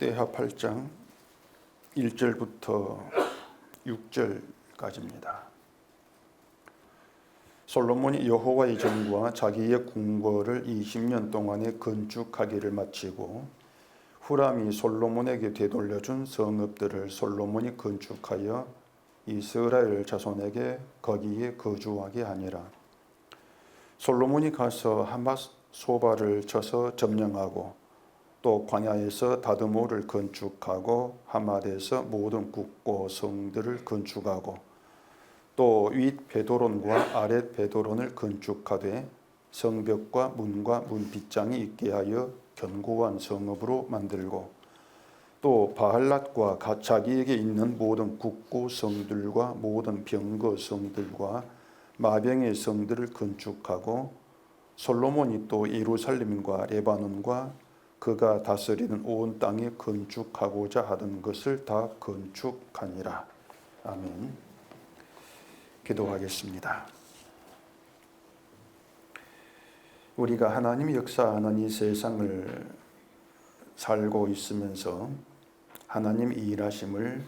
역대하 8장 1절부터 6절까지입니다. 솔로몬이 여호와의 전과 자기의 궁궐을 20년 동안에 건축하기를 마치고 후람이 솔로몬에게 되돌려준 성읍들을 솔로몬이 건축하여 이스라엘 자손에게 거기에 거주하게 하니라. 솔로몬이 가서 하맛 소바를 쳐서 점령하고 또 광야에서 다드모를 건축하고 하맛에서 모든 국고 성들을 건축하고 또 윗 베도론과 아랫 베도론을 건축하되 성벽과 문과 문 빗장이 있게 하여 견고한 성읍으로 만들고 또 바할랏과 자기에게 있는 모든 국고 성들과 모든 병거 성들과 마병의 성들을 건축하고 솔로몬이 또 예루살렘과 레바논과 그가 다스리는 온 땅에 건축하고자 하던 것을 다 건축하니라. 아멘. 기도하겠습니다. 우리가 하나님이 역사하는 이 세상을 살고 있으면서 하나님의 일하심을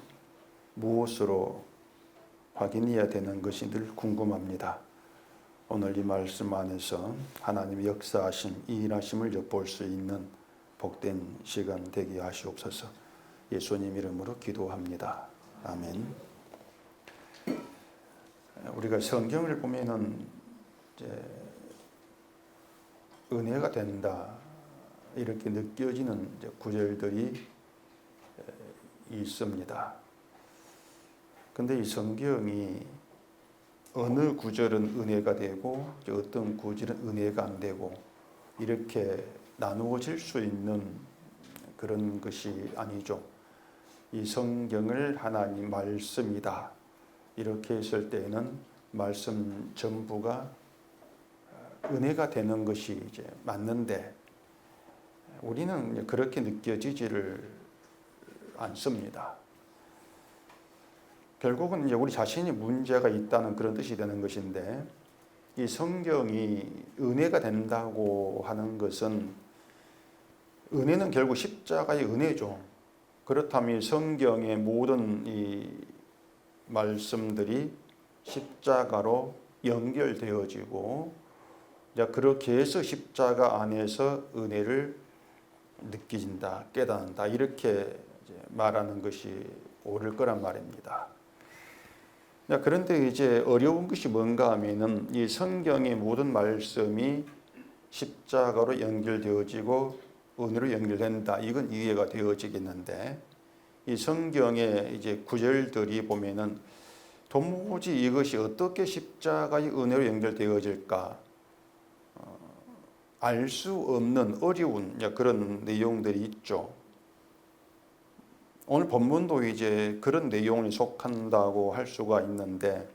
무엇으로 확인해야 되는 것이 늘 궁금합니다. 오늘 이 말씀 안에서 하나님의 역사하심, 이 일하심을 엿볼 수 있는 복된 시간 되게 하시옵소서. 예수님 이름으로 기도합니다. 아멘. 우리가 성경을 보면은 이제 은혜가 된다 이렇게 느껴지는 구절들이 있습니다. 근데 이 성경이 어느 구절은 은혜가 되고 어떤 구절은 은혜가 안 되고 이렇게 나누어질 수 있는 그런 것이 아니죠. 이 성경을 하나님 말씀이다 이렇게 했을 때에는 말씀 전부가 은혜가 되는 것이 이제 맞는데 우리는 그렇게 느껴지지를 않습니다. 결국은 이제 우리 자신이 문제가 있다는 그런 뜻이 되는 것인데 이 성경이 은혜가 된다고 하는 것은 은혜는 결국 십자가의 은혜죠. 그렇다면 성경의 모든 이 말씀들이 십자가로 연결되어지고 그렇게 해서 십자가 안에서 은혜를 느낀다, 깨닫는다 이렇게 말하는 것이 옳을 거란 말입니다. 그런데 이제 어려운 것이 뭔가 하면은 이 성경의 모든 말씀이 십자가로 연결되어지고 은혜로 연결된다. 이건 이해가 되어지겠는데 이 성경의 이제 구절들이 보면은 도무지 이것이 어떻게 십자가의 은혜로 연결되어질까 알 수 없는 어려운 그런 내용들이 있죠. 오늘 본문도 이제 그런 내용에 속한다고 할 수가 있는데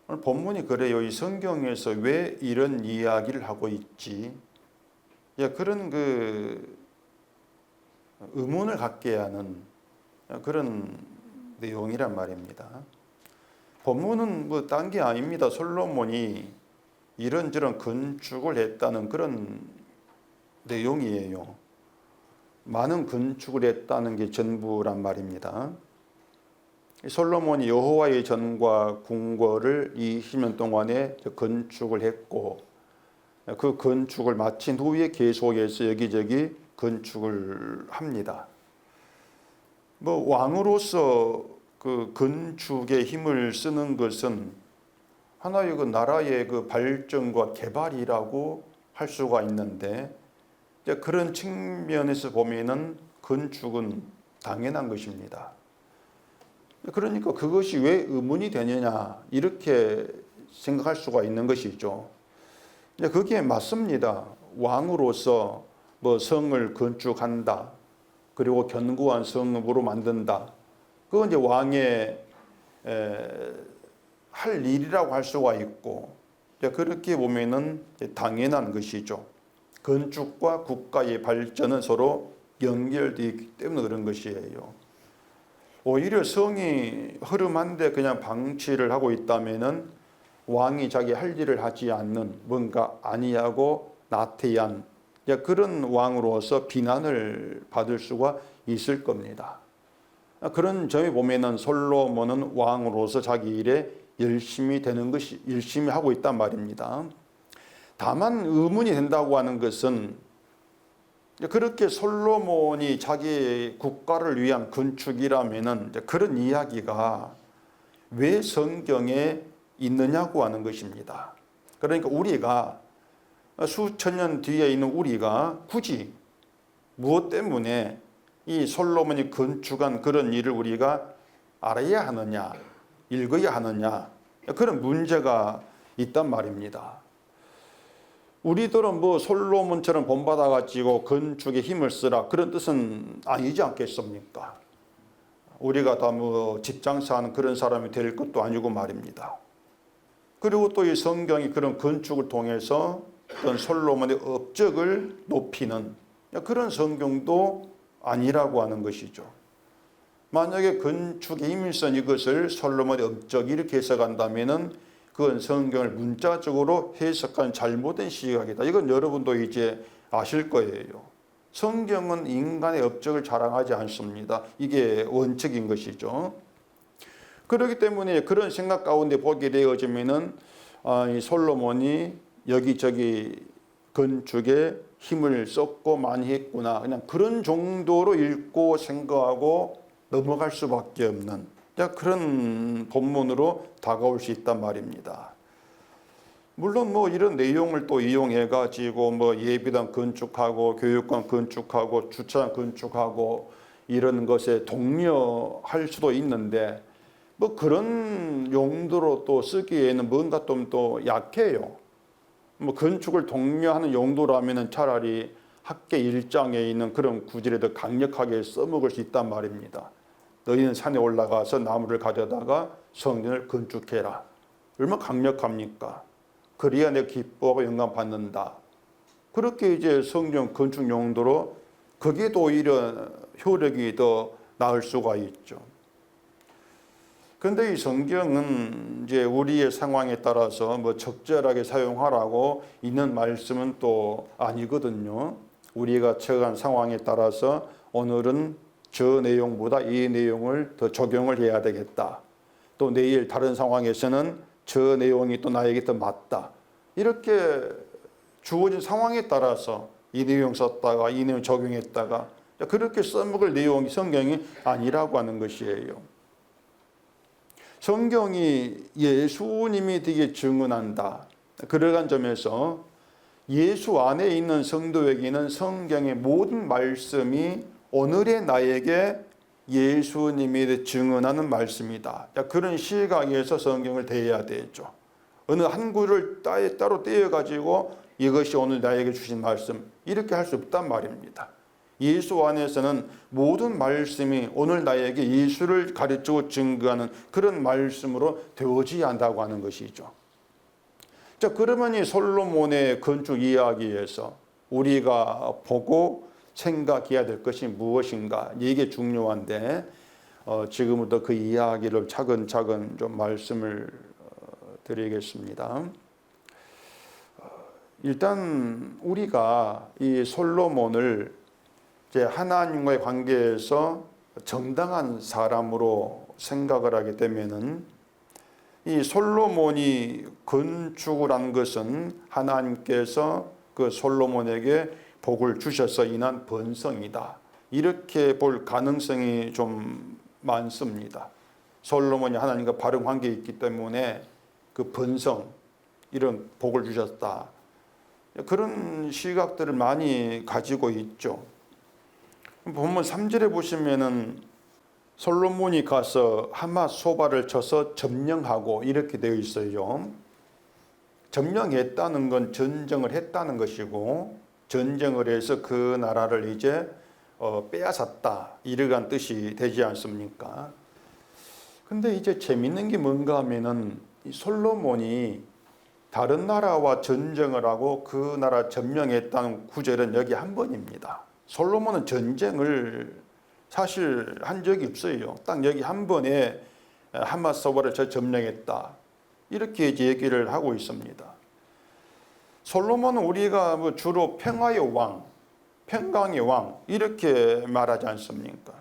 오늘 본문이 그래요. 이 성경에서 왜 이런 이야기를 하고 있지? 그런 그 의문을 갖게 하는 그런 내용이란 말입니다. 본문은 뭐 딴 게 아닙니다. 솔로몬이 이런저런 건축을 했다는 그런 내용이에요. 많은 건축을 했다는 게 전부란 말입니다. 솔로몬이 여호와의 전과 궁궐을 20년 동안에 건축을 했고 그 건축을 마친 후에 계속해서 여기저기 건축을 합니다. 뭐 왕으로서 그 건축에 힘을 쓰는 것은 하나의 그 나라의 그 발전과 개발이라고 할 수가 있는데 그런 측면에서 보면은 건축은 당연한 것입니다. 그러니까 그것이 왜 의문이 되느냐 이렇게 생각할 수가 있는 것이죠. 그게 맞습니다. 왕으로서 뭐 성을 건축한다. 그리고 견고한 성읍으로 만든다. 그건 이제 왕의 할 일이라고 할 수가 있고 그렇게 보면은 당연한 것이죠. 건축과 국가의 발전은 서로 연결되어 있기 때문에 그런 것이에요. 오히려 성이 허름한데 그냥 방치를 하고 있다면은 왕이 자기 할 일을 하지 않는 뭔가 안이하고 나태한 그런 왕으로서 비난을 받을 수가 있을 겁니다. 그런 점에 보면은 솔로몬은 왕으로서 자기 일에 열심히 하고 있단 말입니다. 다만 의문이 된다고 하는 것은 그렇게 솔로몬이 자기 국가를 위한 건축이라면은 그런 이야기가 왜 성경에 있느냐고 하는 것입니다. 그러니까 우리가 수천 년 뒤에 있는 우리가 굳이 무엇 때문에 이 솔로몬이 건축한 그런 일을 우리가 알아야 하느냐, 읽어야 하느냐, 그런 문제가 있단 말입니다. 우리들은 뭐 솔로몬처럼 본받아가지고 건축에 힘을 쓰라 그런 뜻은 아니지 않겠습니까? 우리가 다 뭐 집장사하는 그런 사람이 될 것도 아니고 말입니다. 그리고 또 이 성경이 그런 건축을 통해서 어떤 솔로몬의 업적을 높이는 그런 성경도 아니라고 하는 것이죠. 만약에 건축에 힘을 쓴 이것을 솔로몬의 업적 이렇게 해석한다면은 그건 성경을 문자적으로 해석한 잘못된 시각이다. 이건 여러분도 이제 아실 거예요. 성경은 인간의 업적을 자랑하지 않습니다. 이게 원칙인 것이죠. 그렇기 때문에 그런 생각 가운데 보게 되어지면은 이 솔로몬이 여기저기 건축에 힘을 썼고 많이 했구나. 그냥 그런 정도로 읽고 생각하고 넘어갈 수밖에 없는 그런 본문으로 다가올 수 있단 말입니다. 물론 뭐 이런 내용을 또 이용해 가지고 뭐 예비당 건축하고 교육관 건축하고 주차장 건축하고 이런 것에 독려할 수도 있는데 뭐 그런 용도로 또 쓰기에는 뭔가 좀 또 약해요. 뭐 건축을 독려하는 용도라면은 차라리 학계 일장에 있는 그런 구절에 더 강력하게 써먹을 수 있단 말입니다. 너희는 산에 올라가서 나무를 가져다가 성전을 건축해라. 얼마나 강력합니까? 그래야 내가 기뻐하고 영광 받는다. 그렇게 이제 성전 건축 용도로 그게 더 오히려 효력이 더 나을 수가 있죠. 그런데 이 성경은 이제 우리의 상황에 따라서 뭐 적절하게 사용하라고 있는 말씀은 또 아니거든요. 우리가 처한 상황에 따라서 오늘은 저 내용보다 이 내용을 더 적용을 해야 되겠다. 또 내일 다른 상황에서는 저 내용이 또 나에게 더 맞다. 이렇게 주어진 상황에 따라서 이 내용 썼다가 이 내용 적용했다가 그렇게 써먹을 내용이 성경이 아니라고 하는 것이에요. 성경이 예수님이 되게 증언한다. 그러한 점에서 예수 안에 있는 성도에게는 성경의 모든 말씀이 오늘의 나에게 예수님이 증언하는 말씀이다. 그런 시각에서 성경을 대해야 되죠. 어느 한 구를 따로 떼어가지고 이것이 오늘 나에게 주신 말씀 이렇게 할 수 없단 말입니다. 예수 안에서는 모든 말씀이 오늘 나에게 예수를 가르치고 증거하는 그런 말씀으로 되어져야 한다고 하는 것이죠. 자, 그러면 이 솔로몬의 건축 이야기에서 우리가 보고 생각해야 될 것이 무엇인가? 이게 중요한데 지금부터 그 이야기를 차근차근 좀 말씀을 드리겠습니다. 일단 우리가 이 솔로몬을 이제 하나님과의 관계에서 정당한 사람으로 생각을 하게 되면은 이 솔로몬이 건축을 한 것은 하나님께서 그 솔로몬에게 복을 주셔서 인한 번성이다. 이렇게 볼 가능성이 좀 많습니다. 솔로몬이 하나님과 바른 관계에 있기 때문에 그 번성, 이런 복을 주셨다. 그런 시각들을 많이 가지고 있죠. 본문 3절에 보시면은 솔로몬이 가서 하맛 소바를 쳐서 점령하고 이렇게 되어 있어요. 점령했다는 건 전쟁을 했다는 것이고 전쟁을 해서 그 나라를 이제 빼앗았다 이러한 뜻이 되지 않습니까? 근데 이제 재밌는 게 뭔가 하면은 이 솔로몬이 다른 나라와 전쟁을 하고 그 나라 점령했다는 구절은 여기 한 번입니다. 솔로몬은 전쟁을 사실 한 적이 없어요. 딱 여기 한 번에 하맛 소바를 점령했다. 이렇게 이제 얘기를 하고 있습니다. 솔로몬은 우리가 뭐 주로 평화의 왕, 평강의 왕 이렇게 말하지 않습니까?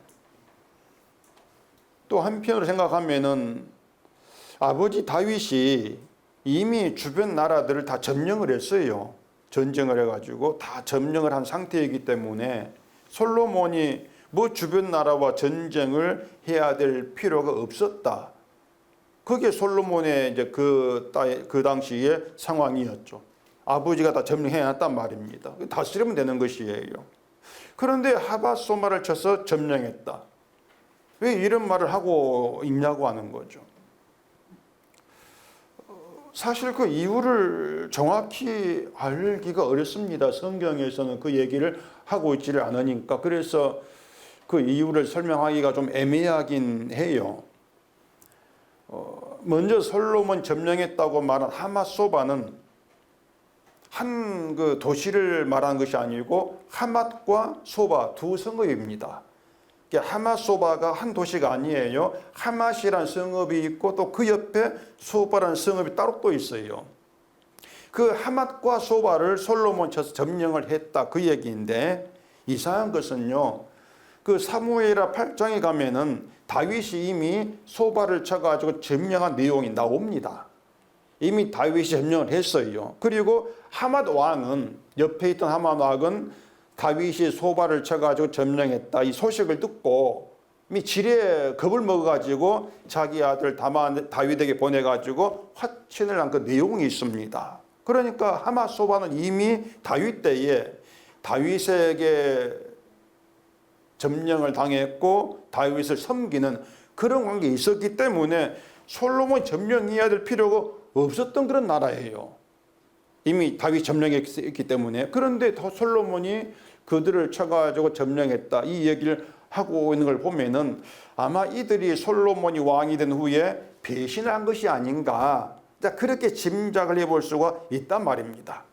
또 한편으로 생각하면은 아버지 다윗이 이미 주변 나라들을 다 점령을 했어요. 전쟁을 해가지고 다 점령을 한 상태이기 때문에 솔로몬이 뭐 주변 나라와 전쟁을 해야 될 필요가 없었다. 그게 솔로몬의 이제 그 당시의 상황이었죠. 아버지가 다 점령해놨단 말입니다. 다스리면 되는 것이에요. 그런데 하밧소마를 쳐서 점령했다. 왜 이런 말을 하고 있냐고 하는 거죠. 사실 그 이유를 정확히 알기가 어렵습니다. 성경에서는 그 얘기를 하고 있지를 않으니까. 그래서 그 이유를 설명하기가 좀 애매하긴 해요. 먼저 솔로몬 점령했다고 말한 하맛소바는 한 그 도시를 말하는 것이 아니고 하맛과 소바 두 성읍입니다. 하맛소바가 한 도시가 아니에요. 하맛이란 성읍이 있고 또 그 옆에 소바라는 성읍이 따로 또 있어요. 그 하맛과 소바를 솔로몬 쳐서 점령을 했다 그 얘기인데, 이상한 것은요, 그 사무엘하 8장에 가면은 다윗이 이미 소바를 쳐가지고 점령한 내용이 나옵니다. 이미 다윗이 점령을 했어요. 그리고 하맛 왕은, 옆에 있던 하맛 왕은 다윗이 소바를 쳐가지고 점령했다 이 소식을 듣고 지레 겁을 먹어가지고 자기 아들 다윗에게 보내가지고 화친을 한 그 내용이 있습니다. 그러니까 하맛 소바는 이미 다윗 때에 다윗에게 점령을 당했고 다윗을 섬기는 그런 관계에 있었기 때문에 솔로몬이 점령해야 될 필요가 없었던 그런 나라예요. 이미 다윗 점령했기 때문에. 그런데 더 솔로몬이 그들을 쳐가지고 점령했다 이 얘기를 하고 있는 걸 보면은 아마 이들이 솔로몬이 왕이 된 후에 배신을 한 것이 아닌가, 그렇게 짐작을 해볼 수가 있단 말입니다.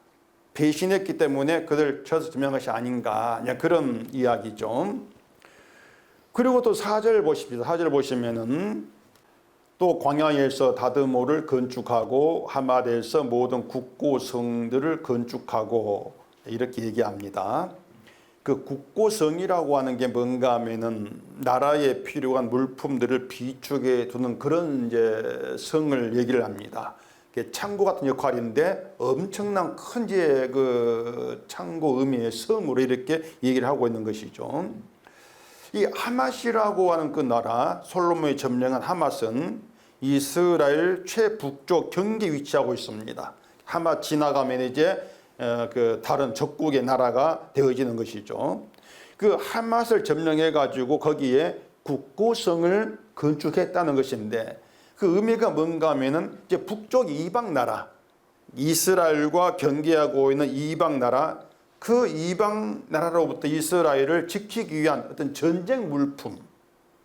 배신했기 때문에 그들 쳐서 점령한 것이 아닌가, 그런 이야기죠. 그리고 또 4절 보십시오. 4절 보시면은 또 광야에서 다드모를 건축하고 하맛에서 모든 국고성들을 건축하고 이렇게 얘기합니다. 그 국고성이라고 하는 게 뭔가 하면은 나라에 필요한 물품들을 비축해 두는 그런 이제 성을 얘기를 합니다. 창고 같은 역할인데 엄청난 큰 이제 그 창고 의미의 성으로 이렇게 얘기를 하고 있는 것이죠. 이 하맛이라고 하는 그 나라, 솔로몬이 점령한 하맛은 이스라엘 최북쪽 경계에 위치하고 있습니다. 하맛 지나가면 이제 그 다른 적국의 나라가 되어지는 것이죠. 그 하맛을 점령해 가지고 거기에 국고성을 건축했다는 것인데, 그 의미가 뭔가 하면은 이제 북쪽 이방 나라, 이스라엘과 경계하고 있는 이방 나라, 그 이방 나라로부터 이스라엘을 지키기 위한 어떤 전쟁 물품,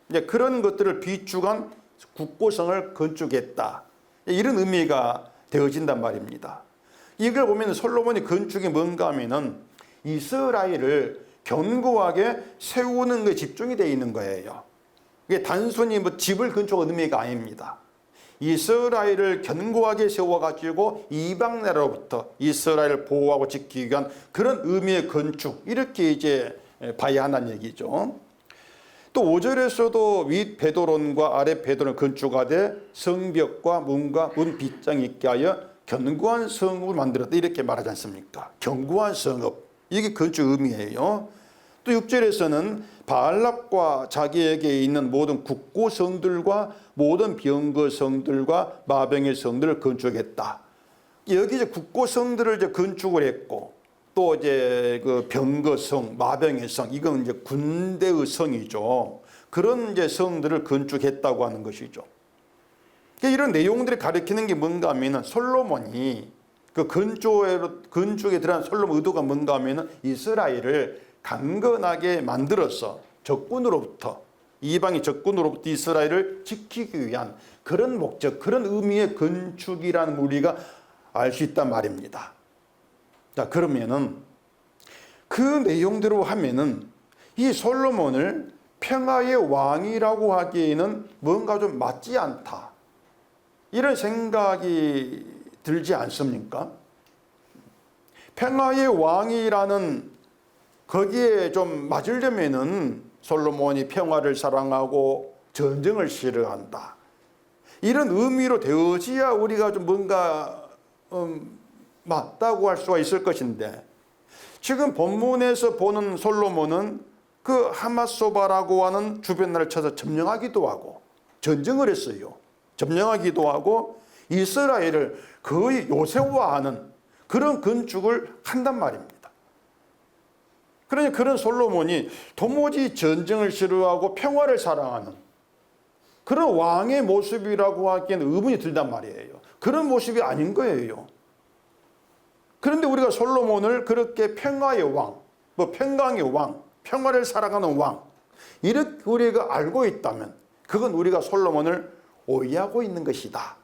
이제 그런 것들을 비축한 국고성을 건축했다, 이런 의미가 되어진단 말입니다. 이걸 보면 솔로몬이 건축이 뭔가 하면은 이스라엘을 견고하게 세우는 것에 집중이 되어 있는 거예요. 이게 단순히 뭐 집을 건축한 의미가 아닙니다. 이스라엘을 견고하게 세워가지고 이방 나라로부터 이스라엘을 보호하고 지키기 위한 그런 의미의 건축, 이렇게 이제 봐야 한다는 얘기죠. 또 5절에서도 윗 베드론과 아래 베드론을 건축하되 성벽과 문과 문 빗장이 있게 하여 견고한 성읍을 만들었다, 이렇게 말하지 않습니까? 견고한 성읍, 이게 건축 의미예요. 또 6절에서는 바알랍과 자기에게 있는 모든 국고성들과 모든 병거성들과 마병의 성들을 건축했다. 여기 이제 국고성들을 이제 건축을 했고, 또 이제 그 병거성, 마병의 성, 이건 이제 군대의 성이죠. 그런 이제 성들을 건축했다고 하는 것이죠. 이런 내용들이 가리키는 게 뭔가 하면은 솔로몬이 그 건축에 들어간 솔로몬 의도가 뭔가 하면은 이스라엘을 강건하게 만들어서 적군으로부터, 이방의 적군으로부터 이스라엘을 지키기 위한 그런 목적, 그런 의미의 건축이라는 우리가 알 수 있단 말입니다. 자, 그러면은 그 내용대로 하면은 이 솔로몬을 평화의 왕이라고 하기에는 뭔가 좀 맞지 않다, 이런 생각이 들지 않습니까? 평화의 왕이라는 거기에 좀 맞으려면은 솔로몬이 평화를 사랑하고 전쟁을 싫어한다, 이런 의미로 되어지야 우리가 좀 뭔가 맞다고 할 수가 있을 것인데, 지금 본문에서 보는 솔로몬은 그 하맛소바라고 하는 주변 나라를 쳐서 점령하기도 하고 전쟁을 했어요. 점령하기도 하고 이스라엘을 거의 요새화하는 그런 건축을 한단 말입니다. 그러니 그런 솔로몬이 도무지 전쟁을 싫어하고 평화를 사랑하는 그런 왕의 모습이라고 하기에는 의문이 들단 말이에요. 그런 모습이 아닌 거예요. 그런데 우리가 솔로몬을 그렇게 평화의 왕, 평강의 왕, 평화를 사랑하는 왕, 이렇게 우리가 알고 있다면 그건 우리가 솔로몬을 오해하고 있는 것이다,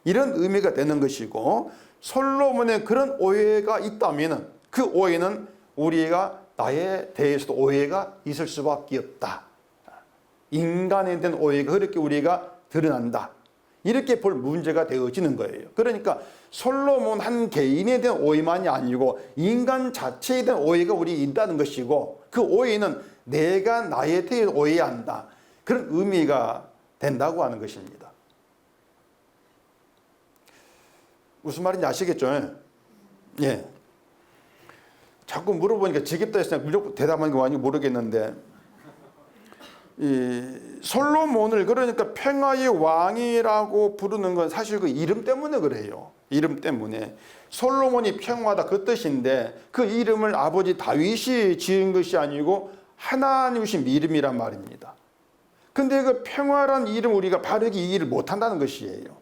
이런 의미가 되는 것이고, 솔로몬의 그런 오해가 있다면 그 오해는 우리가 나에 대해서도 오해가 있을 수밖에 없다, 인간에 대한 오해가 그렇게 우리가 드러난다, 이렇게 볼 문제가 되어지는 거예요. 그러니까 솔로몬 한 개인에 대한 오해만이 아니고 인간 자체에 대한 오해가 우리 있다는 것이고, 그 오해는 내가 나에 대해 오해한다, 그런 의미가 된다고 하는 것입니다. 무슨 말인지 아시겠죠? 예. 자꾸 물어보니까 지겹다 해서 무조건 대답하는 거 아닌지 모르겠는데, 이 솔로몬을 그러니까 평화의 왕이라고 부르는 건 사실 그 이름 때문에 그래요. 이름 때문에. 솔로몬이 평화다 그 뜻인데 그 이름을 아버지 다윗이 지은 것이 아니고 하나님이 주신 이름이란 말입니다. 근데 그 평화란 이름 우리가 바르게 이해를 못한다는 것이에요.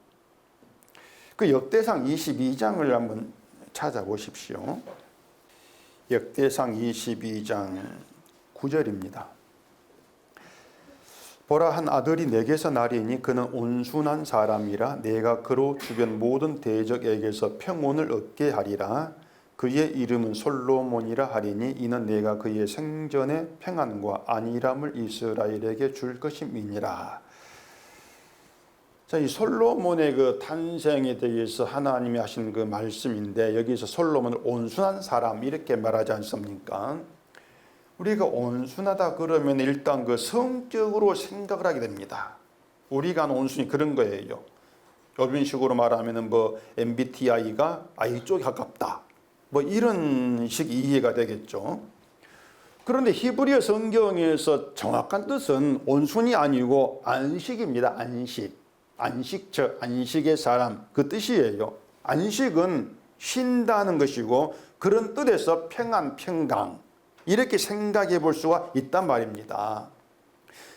그 역대상 22장을 한번 찾아보십시오. 역대상 22장 9절입니다. 보라, 한 아들이 내게서 나리니 그는 온순한 사람이라 내가 그로 주변 모든 대적에게서 평온을 얻게 하리라. 그의 이름은 솔로몬이라 하리니 이는 내가 그의 생전의 평안과 안일함을 이스라엘에게 줄 것임이니라. 자, 이 솔로몬의 그 탄생에 대해서 하나님이 하신 그 말씀인데, 여기서 솔로몬을 온순한 사람 이렇게 말하지 않습니까? 우리가 온순하다 그러면 일단 그 성격으로 생각을 하게 됩니다. 우리가 하는 온순이 그런 거예요. 요즘 식으로 말하면 MBTI가 I 쪽에 가깝다, 이런 식 이해가 되겠죠. 그런데 히브리어 성경에서 정확한 뜻은 온순이 아니고 안식입니다. 안식, 안식의 사람, 그 뜻이에요. 안식은 쉰다는 것이고, 그런 뜻에서 평안, 평강, 이렇게 생각해 볼 수가 있단 말입니다.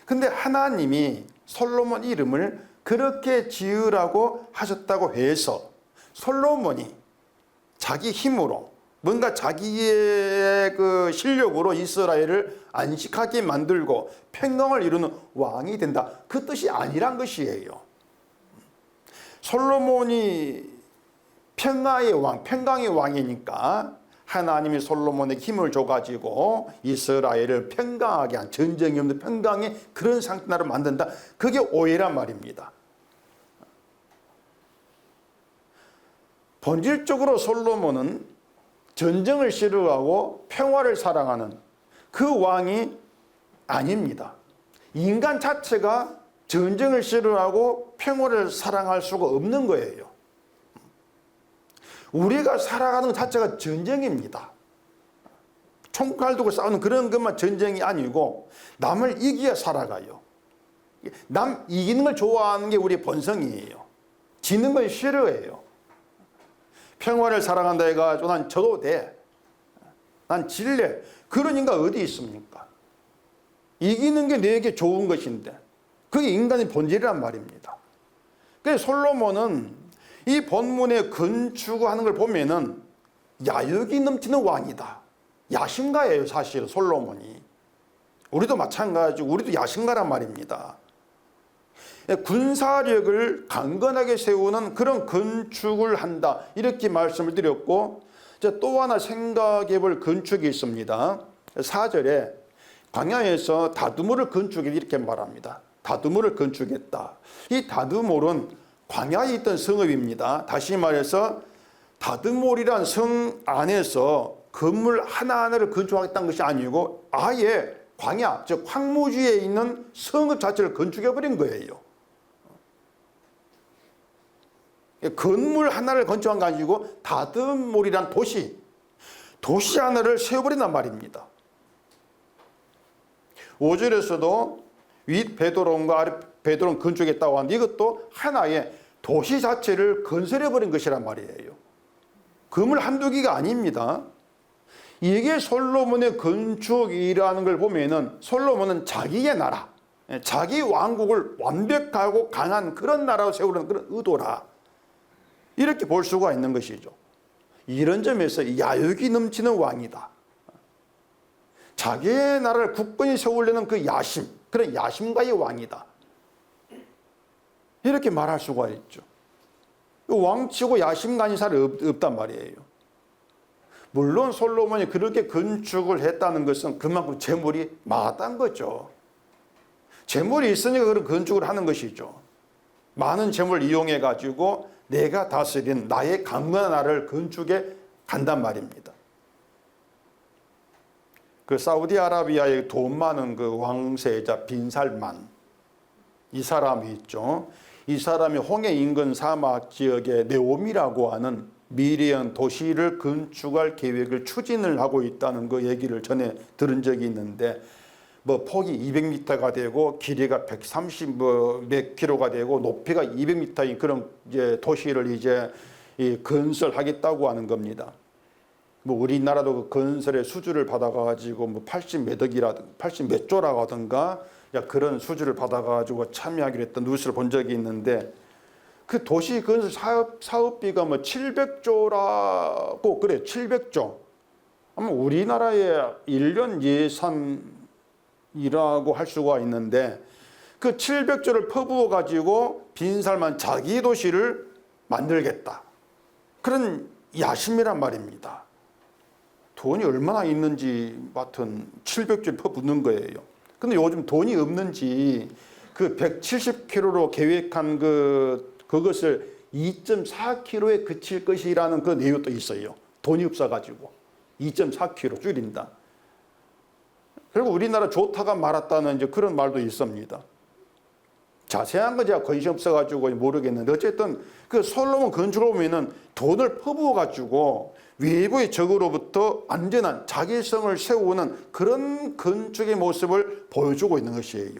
근데 하나님이 솔로몬 이름을 그렇게 지으라고 하셨다고 해서 솔로몬이 자기 힘으로 뭔가 자기의 그 실력으로 이스라엘을 안식하게 만들고 평강을 이루는 왕이 된다, 그 뜻이 아니란 것이에요. 솔로몬이 평화의 왕, 평강의 왕이니까 하나님이 솔로몬에게 힘을 줘가지고 이스라엘을 평강하게 한, 전쟁이 없는 평강의 그런 상태로 만든다, 그게 오해란 말입니다. 본질적으로 솔로몬은 전쟁을 싫어하고 평화를 사랑하는 그 왕이 아닙니다. 인간 자체가 전쟁을 싫어하고 평화를 사랑할 수가 없는 거예요. 우리가 살아가는 것 자체가 전쟁입니다. 총칼 두고 싸우는 그런 것만 전쟁이 아니고 남을 이기어 살아가요. 남 이기는 걸 좋아하는 게 우리의 본성이에요. 지는 걸 싫어해요. 평화를 사랑한다 해가지고 난 져도 돼, 난 질래, 그런 인간 어디 있습니까? 이기는 게 내게 좋은 것인데 그게 인간의 본질이란 말입니다. 그래서 솔로몬은 이 본문에 건축하는 걸 보면은 야욕이 넘치는 왕이다, 야심가예요. 사실 솔로몬이, 우리도 마찬가지고 우리도 야심가란 말입니다. 군사력을 강건하게 세우는 그런 건축을 한다, 이렇게 말씀을 드렸고, 또 하나 생각해 볼 건축이 있습니다. 4절에 광야에서 다두물을 건축해 이렇게 말합니다. 다두물을 건축했다. 이 다두물은 광야에 있던 성읍입니다. 다시 말해서 다드몰이란 성 안에서 건물 하나하나를 건축하겠다는 것이 아니고 아예 광야, 즉 황무지에 있는 성읍 자체를 건축해버린 거예요. 건물 하나를 건축한 게 아니고 다드몰이란 도시 하나를 세워버린단 말입니다. 5절에서도 윗 베드론과 아래 베드론 건축했다고 하는데 이것도 하나의 도시 자체를 건설해버린 것이란 말이에요. 건물 한두 개가 아닙니다. 이게 솔로몬의 건축이라는 걸 보면은 솔로몬은 자기의 나라, 자기 왕국을 완벽하고 강한 그런 나라로 세우려는 그런 의도라. 이렇게 볼 수가 있는 것이죠. 이런 점에서 야욕이 넘치는 왕이다. 자기의 나라를 굳건히 세우려는 그 야심, 그런 야심가의 왕이다. 이렇게 말할 수가 있죠. 왕치고 야심가 아닌 사람이 없단 말이에요. 물론 솔로몬이 그렇게 건축을 했다는 것은 그만큼 재물이 많았다는 거죠. 재물이 있으니까 그런 건축을 하는 것이죠. 많은 재물을 이용해 가지고 내가 다스린 나의 강건한 나라를 건축해 간단 말입니다. 그 사우디아라비아의 돈 많은 그 왕세자 빈살만, 이 사람이 있죠. 이 사람이 홍해 인근 사막 지역에 네옴이라고 하는 미래형 도시를 건축할 계획을 추진을 하고 있다는 그 얘기를 전에 들은 적이 있는데, 뭐 폭이 200m가 되고 길이가 130 몇 킬로가 되고 높이가 200m인 그런 이제 도시를 이제 건설하겠다고 하는 겁니다. 뭐 우리나라도 그 건설의 수주를 받아가지고 뭐 80 몇 조라고 하던가 그런 수주를 받아가지고 참여하기로 했던 뉴스를 본 적이 있는데, 그 도시 건설 사업비가 뭐 700조라고 그래, 700조. 아마 우리나라의 1년 예산이라고 할 수가 있는데, 그 700조를 퍼부어 가지고 빈살만 자기 도시를 만들겠다. 그런 야심이란 말입니다. 돈이 얼마나 있는지 맡은 700조를 퍼붓는 거예요. 근데 요즘 돈이 없는지 그 170km로 계획한 그것을 2.4km에 그칠 것이라는 그 내용도 있어요. 돈이 없어가지고 2.4km 줄인다. 그리고 우리나라 좋다가 말았다는 이제 그런 말도 있습니다. 자세한 거 제가 관심 없어가지고 모르겠는데, 어쨌든 그 솔로몬 건축을 보면은 돈을 퍼부어가지고 외부의 적으로부터 안전한 자기성을 세우는 그런 건축의 모습을 보여주고 있는 것이에요.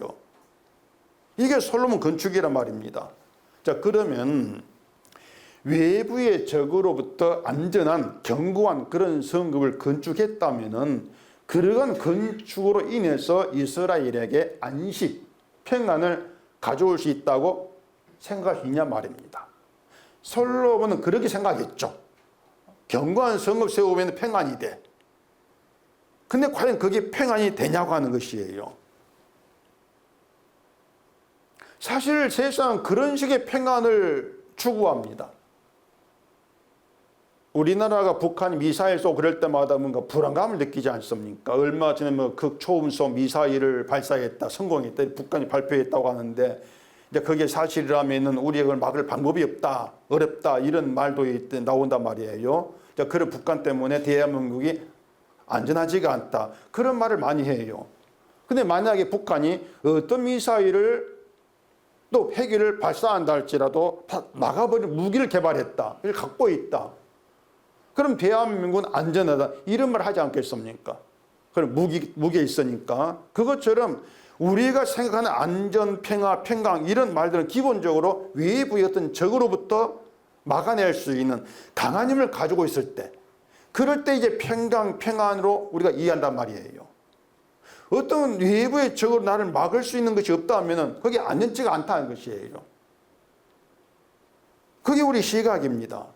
이게 솔로몬 건축이란 말입니다. 자, 그러면 외부의 적으로부터 안전한 견고한 그런 성읍을 건축했다면은 그러한 건축으로 인해서 이스라엘에게 안식, 평안을 가져올 수 있다고 생각할 수 있냐 말입니다. 솔로몬은 그렇게 생각했죠. 견고한 성읍 세우면 평안이 돼. 근데 과연 그게 평안이 되냐고 하는 것이에요. 사실 세상은 그런 식의 평안을 추구합니다. 우리나라가 북한이 미사일 쏘고 그럴 때마다 뭔가 불안감을 느끼지 않습니까? 얼마 전에 뭐 극초음속 미사일을 발사했다, 성공했다, 북한이 발표했다고 하는데, 이제 그게 사실이라면은 우리가 그걸 막을 방법이 없다, 어렵다, 이런 말도 나온단 말이에요. 그런 북한 때문에 대한민국이 안전하지가 않다, 그런 말을 많이 해요. 근데 만약에 북한이 어떤 미사일을 또 핵을 발사한다 할지라도 막아버리는 무기를 개발했다, 이걸 갖고 있다, 그럼 대한민국은 안전하다, 이런 말 하지 않겠습니까? 그럼 무기에 있으니까. 그것처럼 우리가 생각하는 안전, 평화, 평강, 이런 말들은 기본적으로 외부의 어떤 적으로부터 막아낼 수 있는 강한 힘을 가지고 있을 때, 그럴 때 이제 평강, 평안으로 우리가 이해한단 말이에요. 어떤 외부의 적으로 나를 막을 수 있는 것이 없다 하면은 그게 안전치가 않다는 것이에요. 그게 우리 시각입니다.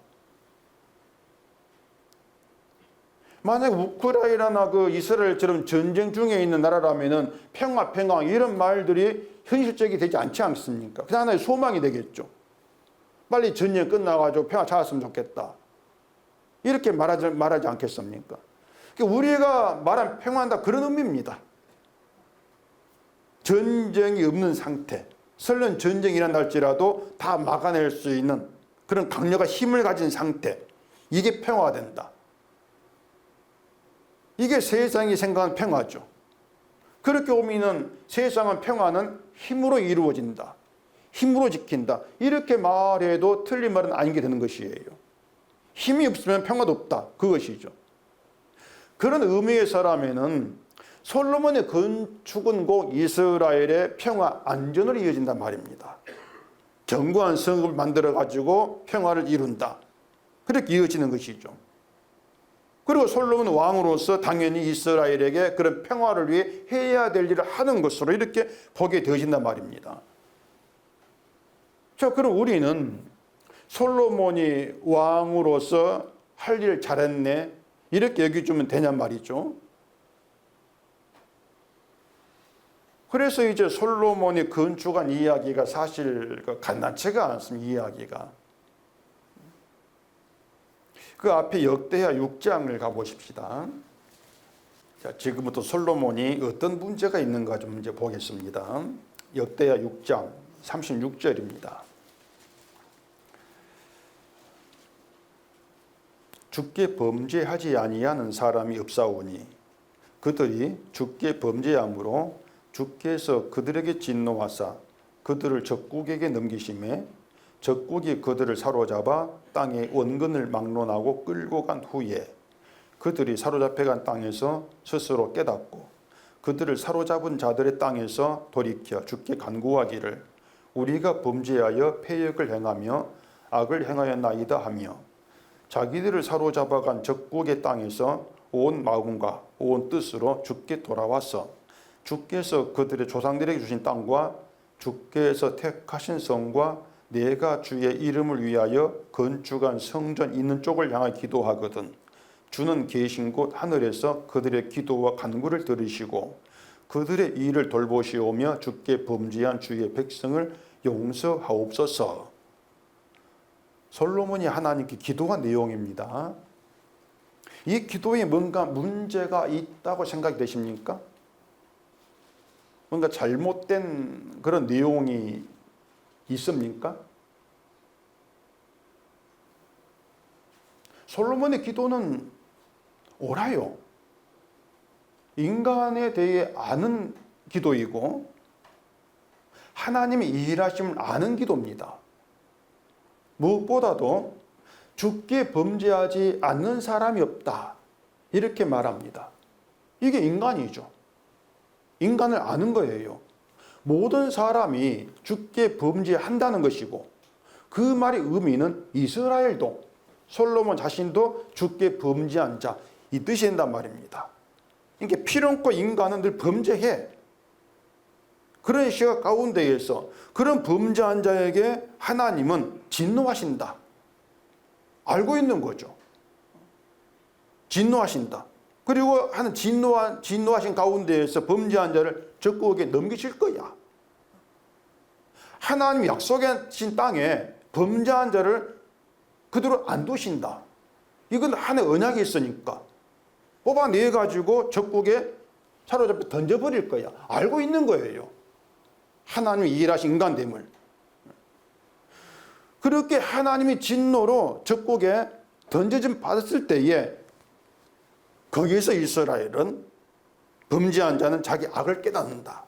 만약 우크라이나나 그 이스라엘처럼 전쟁 중에 있는 나라라면은 평화, 평강 이런 말들이 현실적이 되지 않지 않습니까? 그냥 하나의 소망이 되겠죠. 빨리 전쟁 끝나가지고 평화 찾았으면 좋겠다, 이렇게 말하지 않겠습니까? 우리가 말한 평화한다, 그런 의미입니다. 전쟁이 없는 상태, 설령 전쟁이 일어날지라도 다 막아낼 수 있는 그런 강력한 힘을 가진 상태, 이게 평화된다. 이게 세상이 생각하는 평화죠. 그렇게 보면은 세상은 평화는 힘으로 이루어진다. 힘으로 지킨다. 이렇게 말해도 틀린 말은 아닌 게 되는 것이에요. 힘이 없으면 평화도 없다. 그것이죠. 그런 의미에서라면은 솔로몬의 건축은 곧 이스라엘의 평화 안전으로 이어진단 말입니다. 견고한 성읍을 만들어 가지고 평화를 이룬다. 그렇게 이어지는 것이죠. 그리고 솔로몬 왕으로서 당연히 이스라엘에게 그런 평화를 위해 해야 될 일을 하는 것으로 이렇게 보게 되어진단 말입니다. 자, 그럼 우리는 솔로몬이 왕으로서 할 일 잘했네 이렇게 여겨주면 되냔 말이죠. 그래서 이제 솔로몬이 건축한 이야기가 사실 간단치가 않습니다. 이야기가. 그 앞에 역대하 6장을 가보십시다. 자, 지금부터 솔로몬이 어떤 문제가 있는가 좀 이제 보겠습니다. 역대하 6장 36절입니다. 주께 범죄하지 아니하는 사람이 없사오니 그들이 주께 범죄함으로 주께서 그들에게 진노하사 그들을 적국에게 넘기심에 적국이 그들을 사로잡아 땅의 원근을 막론하고 끌고 간 후에 그들이 사로잡혀간 땅에서 스스로 깨닫고 그들을 사로잡은 자들의 땅에서 돌이켜 주께 간구하기를 우리가 범죄하여 패역을 행하며 악을 행하였나이다 하며 자기들을 사로잡아간 적국의 땅에서 온 마음과 온 뜻으로 주께 돌아와서 주께서 그들의 조상들에게 주신 땅과 주께서 택하신 성과 내가 주의 이름을 위하여 건축한 성전 있는 쪽을 향하여 기도하거든 주는 계신 곳 하늘에서 그들의 기도와 간구를 들으시고 그들의 일을 돌보시오며 주께 범죄한 주의 백성을 용서하옵소서. 솔로몬이 하나님께 기도한 내용입니다. 이 기도에 뭔가 문제가 있다고 생각이 되십니까? 뭔가 잘못된 그런 내용이 있습니까? 솔로몬의 기도는 옳아요. 인간에 대해 아는 기도이고 하나님의 일하심을 아는 기도입니다. 무엇보다도 주께 범죄하지 않는 사람이 없다 이렇게 말합니다. 이게 인간이죠. 인간을 아는 거예요. 모든 사람이 주께 범죄한다는 것이고 그 말의 의미는 이스라엘도 솔로몬 자신도 주께 범죄한 자 이 뜻이 된단 말입니다. 이게 필연코 인간은 늘 범죄해. 그런 시각 가운데에서 그런 범죄한 자에게 하나님은 진노하신다. 알고 있는 거죠. 진노하신다. 그리고 하는 진노하신 가운데에서 범죄한 자를 적국에게 넘기실 거야. 하나님 약속하신 땅에 범죄한 자를 그대로 안 두신다. 이건 하나의 언약이 있으니까 뽑아내가지고 적국에 사로잡혀 던져버릴 거야. 알고 있는 거예요. 하나님이 일하신 인간됨을. 그렇게 하나님이 진노로 적국에 던져짐 받았을 때에 거기에서 이스라엘은 범죄한 자는 자기 악을 깨닫는다.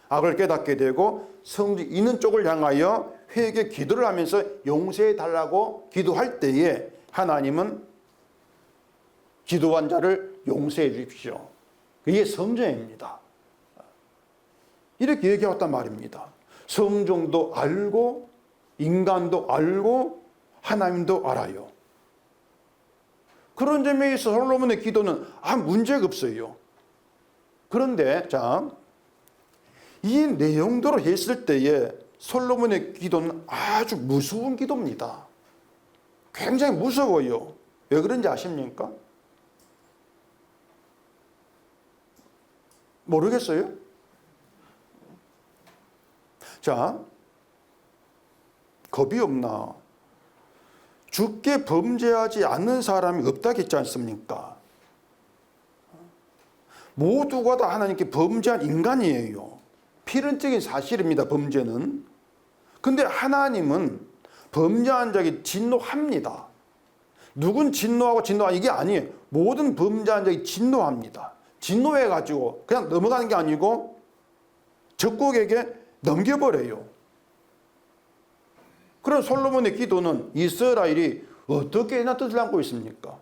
악을 깨닫게 되고 성전 있는 쪽을 향하여 회개 기도를 하면서 용서해 달라고 기도할 때에 하나님은 기도한 자를 용서해 주십시오. 그게 성전입니다. 이렇게 얘기했단 말입니다. 성종도 알고 인간도 알고 하나님도 알아요. 그런 점에 있어서 솔로몬의 기도는 문제가 없어요. 그런데 이 내용대로 했을 때에 솔로몬의 기도는 아주 무서운 기도입니다. 굉장히 무서워요. 왜 그런지 아십니까? 모르겠어요? 겁이 없나? 주께 범죄하지 않는 사람이 없다겠지 않습니까? 모두가 다 하나님께 범죄한 인간이에요. 필연적인 사실입니다. 범죄는. 근데 하나님은 범죄한 자에게 진노합니다. 누군 진노하고 진노하 이게 아니에요. 모든 범죄한 자가 진노합니다. 진노해가지고 그냥 넘어가는 게 아니고 적국에게 넘겨버려요. 그런 솔로몬의 기도는 이스라엘이 어떻게 해나 뜻을 안고 있습니까?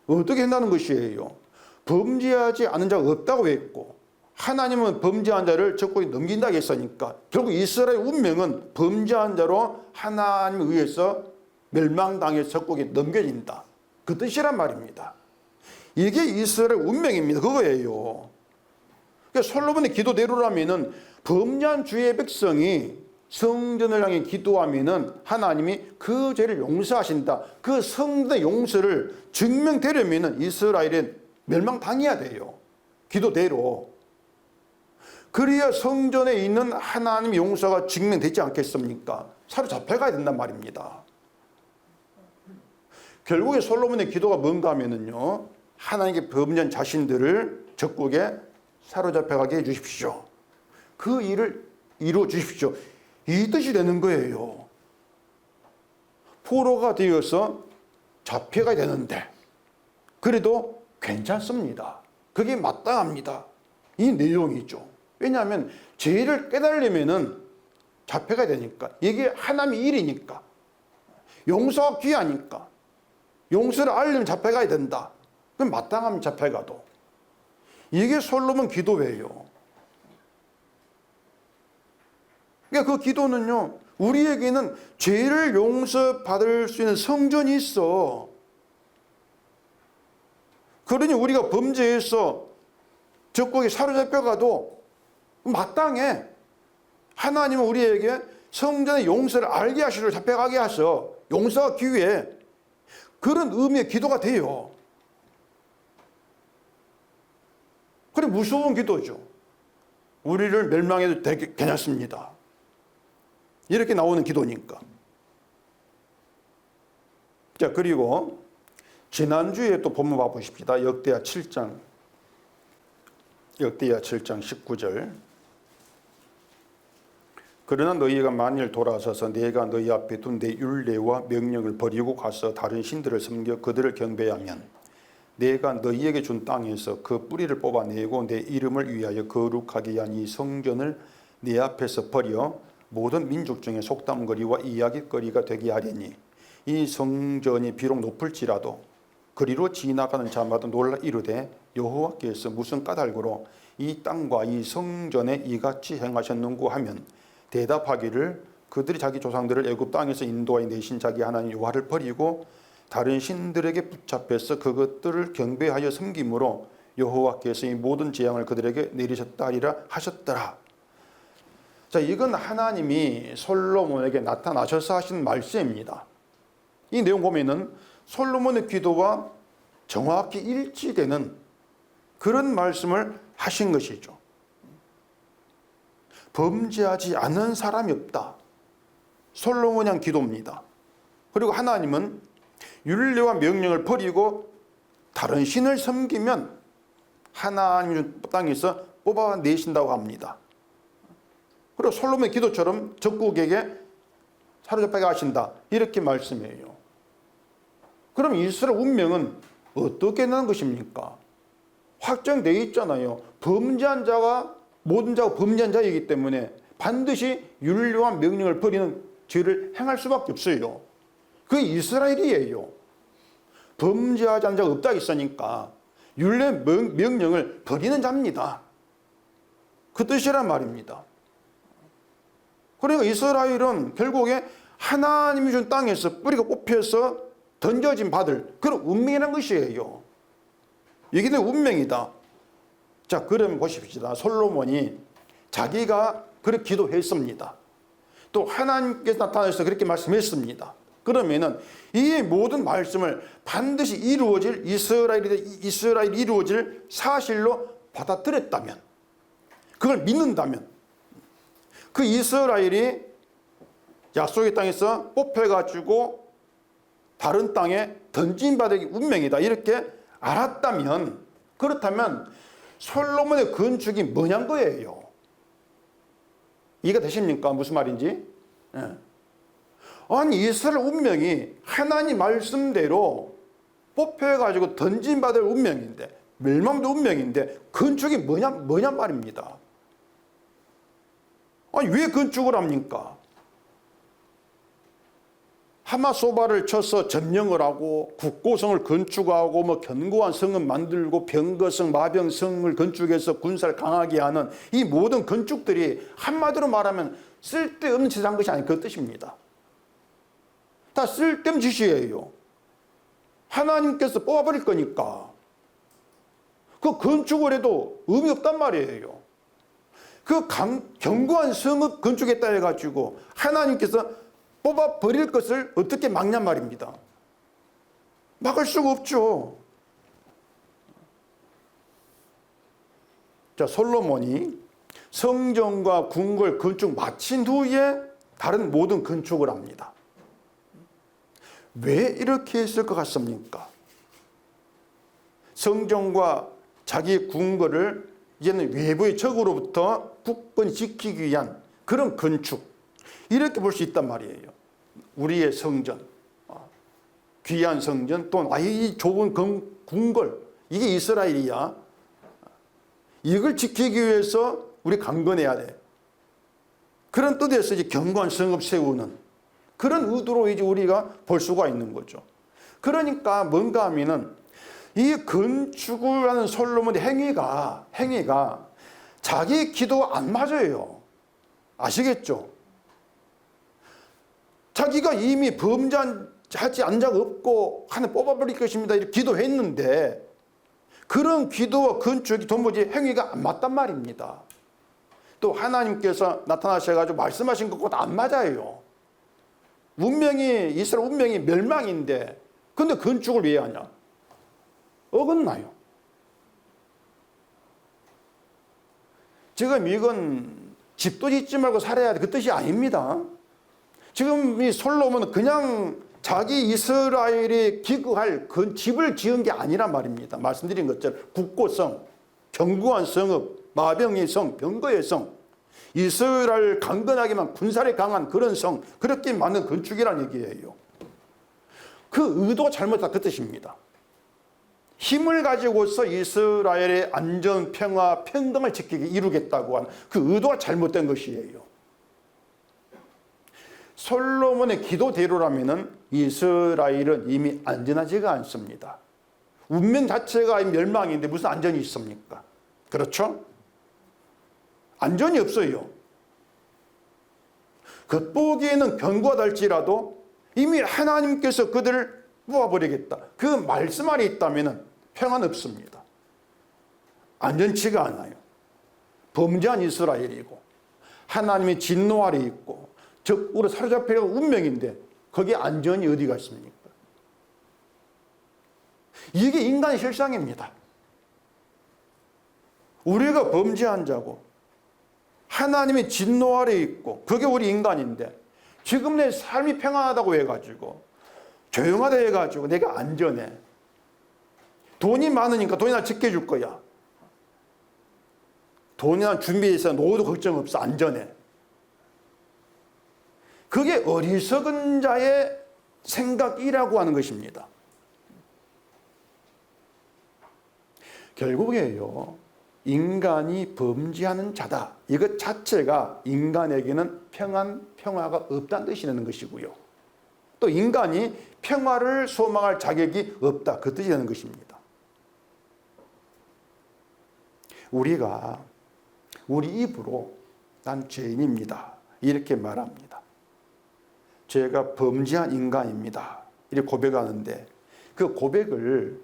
어떻게 한다는 것이에요. 범죄하지 않은 자가 없다고 했고 하나님은 범죄한 자를 적국에 넘긴다고 했으니까 결국 이스라엘 운명은 범죄한 자로 하나님에 의해서 멸망당해 적국에 넘겨진다. 그 뜻이란 말입니다. 이게 이스라엘 운명입니다. 그거예요. 그러니까 솔로몬의 기도대로라면은 범죄한 주의 백성이 성전을 향해 기도하면은 하나님이 그 죄를 용서하신다. 그 성전의 용서를 증명되려면은 이스라엘은 멸망당해야 돼요. 기도대로. 그래야 성전에 있는 하나님의 용서가 증명되지 않겠습니까? 사로잡혀가야 된단 말입니다. 결국에 솔로몬의 기도가 뭔가 하면은요, 하나님께 범죄한 자신들을 적국에 사로잡혀가게 해주십시오. 그 일을 이루어 주십시오. 이 뜻이 되는 거예요. 포로가 되어서 잡혀가야 되는데 그래도 괜찮습니다. 그게 마땅합니다. 이 내용이죠. 왜냐하면 죄를 깨달으려면은 잡혀가야 되니까. 이게 하나님의 일이니까. 용서가 귀하니까. 용서를 알려면 잡혀가야 된다. 그럼 마땅하면 잡혀가도. 이게 솔로몬 기도예요. 그러니까 그 기도는요, 우리에게는 죄를 용서받을 수 있는 성전이 있어. 그러니 우리가 범죄해서 적국에 사로잡혀가도 마땅해. 하나님은 우리에게 성전의 용서를 알게 하시려 잡혀가게 하셔. 용서가 기회에. 그런 의미의 기도가 돼요. 그래 무서운 기도죠. 우리를 멸망해도 괜찮습니다. 이렇게 나오는 기도니까. 자, 그리고 지난주에 또 본문 봐보십시다. 역대하 7장 19절. 그러나 너희가 만일 돌아서서 내가 너희 앞에 둔 내 율례와 명령을 버리고 가서 다른 신들을 섬겨 그들을 경배하면 내가 너희에게 준 땅에서 그 뿌리를 뽑아내고 내 이름을 위하여 거룩하게 한 이 성전을 내 앞에서 버려 모든 민족 중에 속담거리와 이야기거리가 되게 하리니 이 성전이 비록 높을지라도 그리로 지나가는 자마다 놀라 이르되 여호와께서 무슨 까닭으로 이 땅과 이 성전에 이같이 행하셨는고 하면 대답하기를 그들이 자기 조상들을 애굽 땅에서 인도하여 내신 자기 하나님 여호와를 버리고 다른 신들에게 붙잡혀서 그것들을 경배하여 섬김으로 여호와께서 이 모든 재앙을 그들에게 내리셨다 하리라 하셨더라. 자, 이건 하나님이 솔로몬에게 나타나셔서 하신 말씀입니다. 이 내용 보면은 솔로몬의 기도와 정확히 일치되는 그런 말씀을 하신 것이죠. 범죄하지 않는 사람이 없다. 솔로몬이 한 기도입니다. 그리고 하나님은 율례와 명령을 버리고 다른 신을 섬기면 하나님 땅에서 뽑아내신다고 합니다. 그리고 솔로몬의 기도처럼 적국에게 사로잡히게 하신다. 이렇게 말씀해요. 그럼 이스라엘 운명은 어떻게 나는 것입니까? 확정되어 있잖아요. 범죄한 자가 모든 자가 범죄한 자이기 때문에 반드시 율례와 명령을 버리는 죄를 행할 수밖에 없어요. 그게 이스라엘이에요. 범죄하지 않은 자가 없다 했으니까 율례 명령을 버리는 자입니다. 그 뜻이란 말입니다. 그러니까 이스라엘은 결국에 하나님이 준 땅에서 뿌리가 뽑혀서 던져진 받을 그런 운명이라는 것이에요. 이게 내 운명이다. 자, 그러면 보십시다. 솔로몬이 자기가 그렇게 기도했습니다. 또 하나님께서 나타나셔서 그렇게 말씀했습니다. 그러면은 이 모든 말씀을 반드시 이스라엘이 이루어질 사실로 받아들였다면, 그걸 믿는다면, 그 이스라엘이 약속의 땅에서 뽑혀가지고 다른 땅에 던진 바되기 운명이다 이렇게 알았다면, 그렇다면 솔로몬의 건축이 뭐냔 거예요. 이해가 되십니까? 무슨 말인지? 예. 아니 이스라엘 운명이 하나님 말씀대로 뽑혀가지고 던진받을 운명인데, 멸망도 운명인데 건축이 뭐냐 말입니다. 아니 왜 건축을 합니까? 하마소바를 쳐서 점령을 하고 국고성을 건축하고 뭐 견고한 성을 만들고 병거성, 마병성을 건축해서 군사를 강하게 하는 이 모든 건축들이 한마디로 말하면 쓸데없는 짓을 한 것이 아닌 그 뜻입니다. 다 쓸데없는 짓이에요. 하나님께서 뽑아버릴 거니까. 그 건축을 해도 의미 없단 말이에요. 그 견고한 성읍 건축했다 해가지고 하나님께서 뽑아버릴 것을 어떻게 막냐 말입니다. 막을 수가 없죠. 자, 솔로몬이 성전과 궁궐 건축 마친 후에 다른 모든 건축을 합니다. 왜 이렇게 했을 것 같습니까? 성전과 자기 궁궐을 이제는 외부의 적으로부터 굳건히 지키기 위한 그런 건축, 이렇게 볼 수 있단 말이에요. 우리의 성전, 귀한 성전, 또 이 좁은 궁궐, 이게 이스라엘이야. 이걸 지키기 위해서 우리 강건해야 돼. 그런 뜻에서 이제 견고한 성읍 세우는 그런 의도로 이제 우리가 볼 수가 있는 거죠. 그러니까 뭔가 하면은 이 건축을 하는 솔로몬의 행위가 자기 기도가 안 맞아요. 아시겠죠? 자기가 이미 범죄하지 않은 적 없고 하나님 뽑아버릴 것입니다 이렇게 기도했는데 그런 기도와 건축이 도무지 행위가 안 맞단 말입니다. 또 하나님께서 나타나셔가지고 말씀하신 것과 안 맞아요. 이스라엘 운명이 멸망인데 근데 건축을 왜 하냐? 어긋나요. 지금 이건 집도 짓지 말고 살아야 돼 그 뜻이 아닙니다. 지금 이 솔로몬은 그냥 자기 이스라엘이 기거할 그 집을 지은 게 아니란 말입니다. 말씀드린 것처럼 굳고성, 견고한 성읍, 마병의 성, 병거의 성, 이스라엘 강건하게만 군사력이 강한 그런 성, 그렇게 많은 건축이라는 얘기예요. 그 의도가 잘못했다 그 뜻입니다. 힘을 가지고서 이스라엘의 안전, 평화, 평등을 지키게 이루겠다고 하는 그 의도가 잘못된 것이에요. 솔로몬의 기도대로라면 이스라엘은 이미 안전하지가 않습니다. 운명 자체가 멸망인데 무슨 안전이 있습니까? 그렇죠? 안전이 없어요. 겉보기에는 견고하다 할지라도 이미 하나님께서 그들을 뽑아버리겠다. 그 말씀 안에 있다면 평안 없습니다. 안전치가 않아요. 범죄한 이스라엘이고 하나님의 진노 아래 있고 적으로 사로잡히는 운명인데 거기에 안전이 어디가 있습니까? 이게 인간의 실상입니다. 우리가 범죄한 자고 하나님의 진노 아래 있고 그게 우리 인간인데 지금 내 삶이 평안하다고 해가지고 조용하다 해가지고 내가 안전해. 돈이 많으니까 돈이나 지켜줄 거야. 돈이나 준비해서 노후도 걱정 없어. 안전해. 그게 어리석은 자의 생각이라고 하는 것입니다. 결국에요, 인간이 범죄하는 자다. 이것 자체가 인간에게는 평화가 없다는 뜻이 되는 것이고요. 또 인간이 평화를 소망할 자격이 없다. 그 뜻이 되는 것입니다. 우리가 우리 입으로 난 죄인입니다. 이렇게 말합니다. 제가 범죄한 인간입니다. 이렇게 고백하는데 그 고백을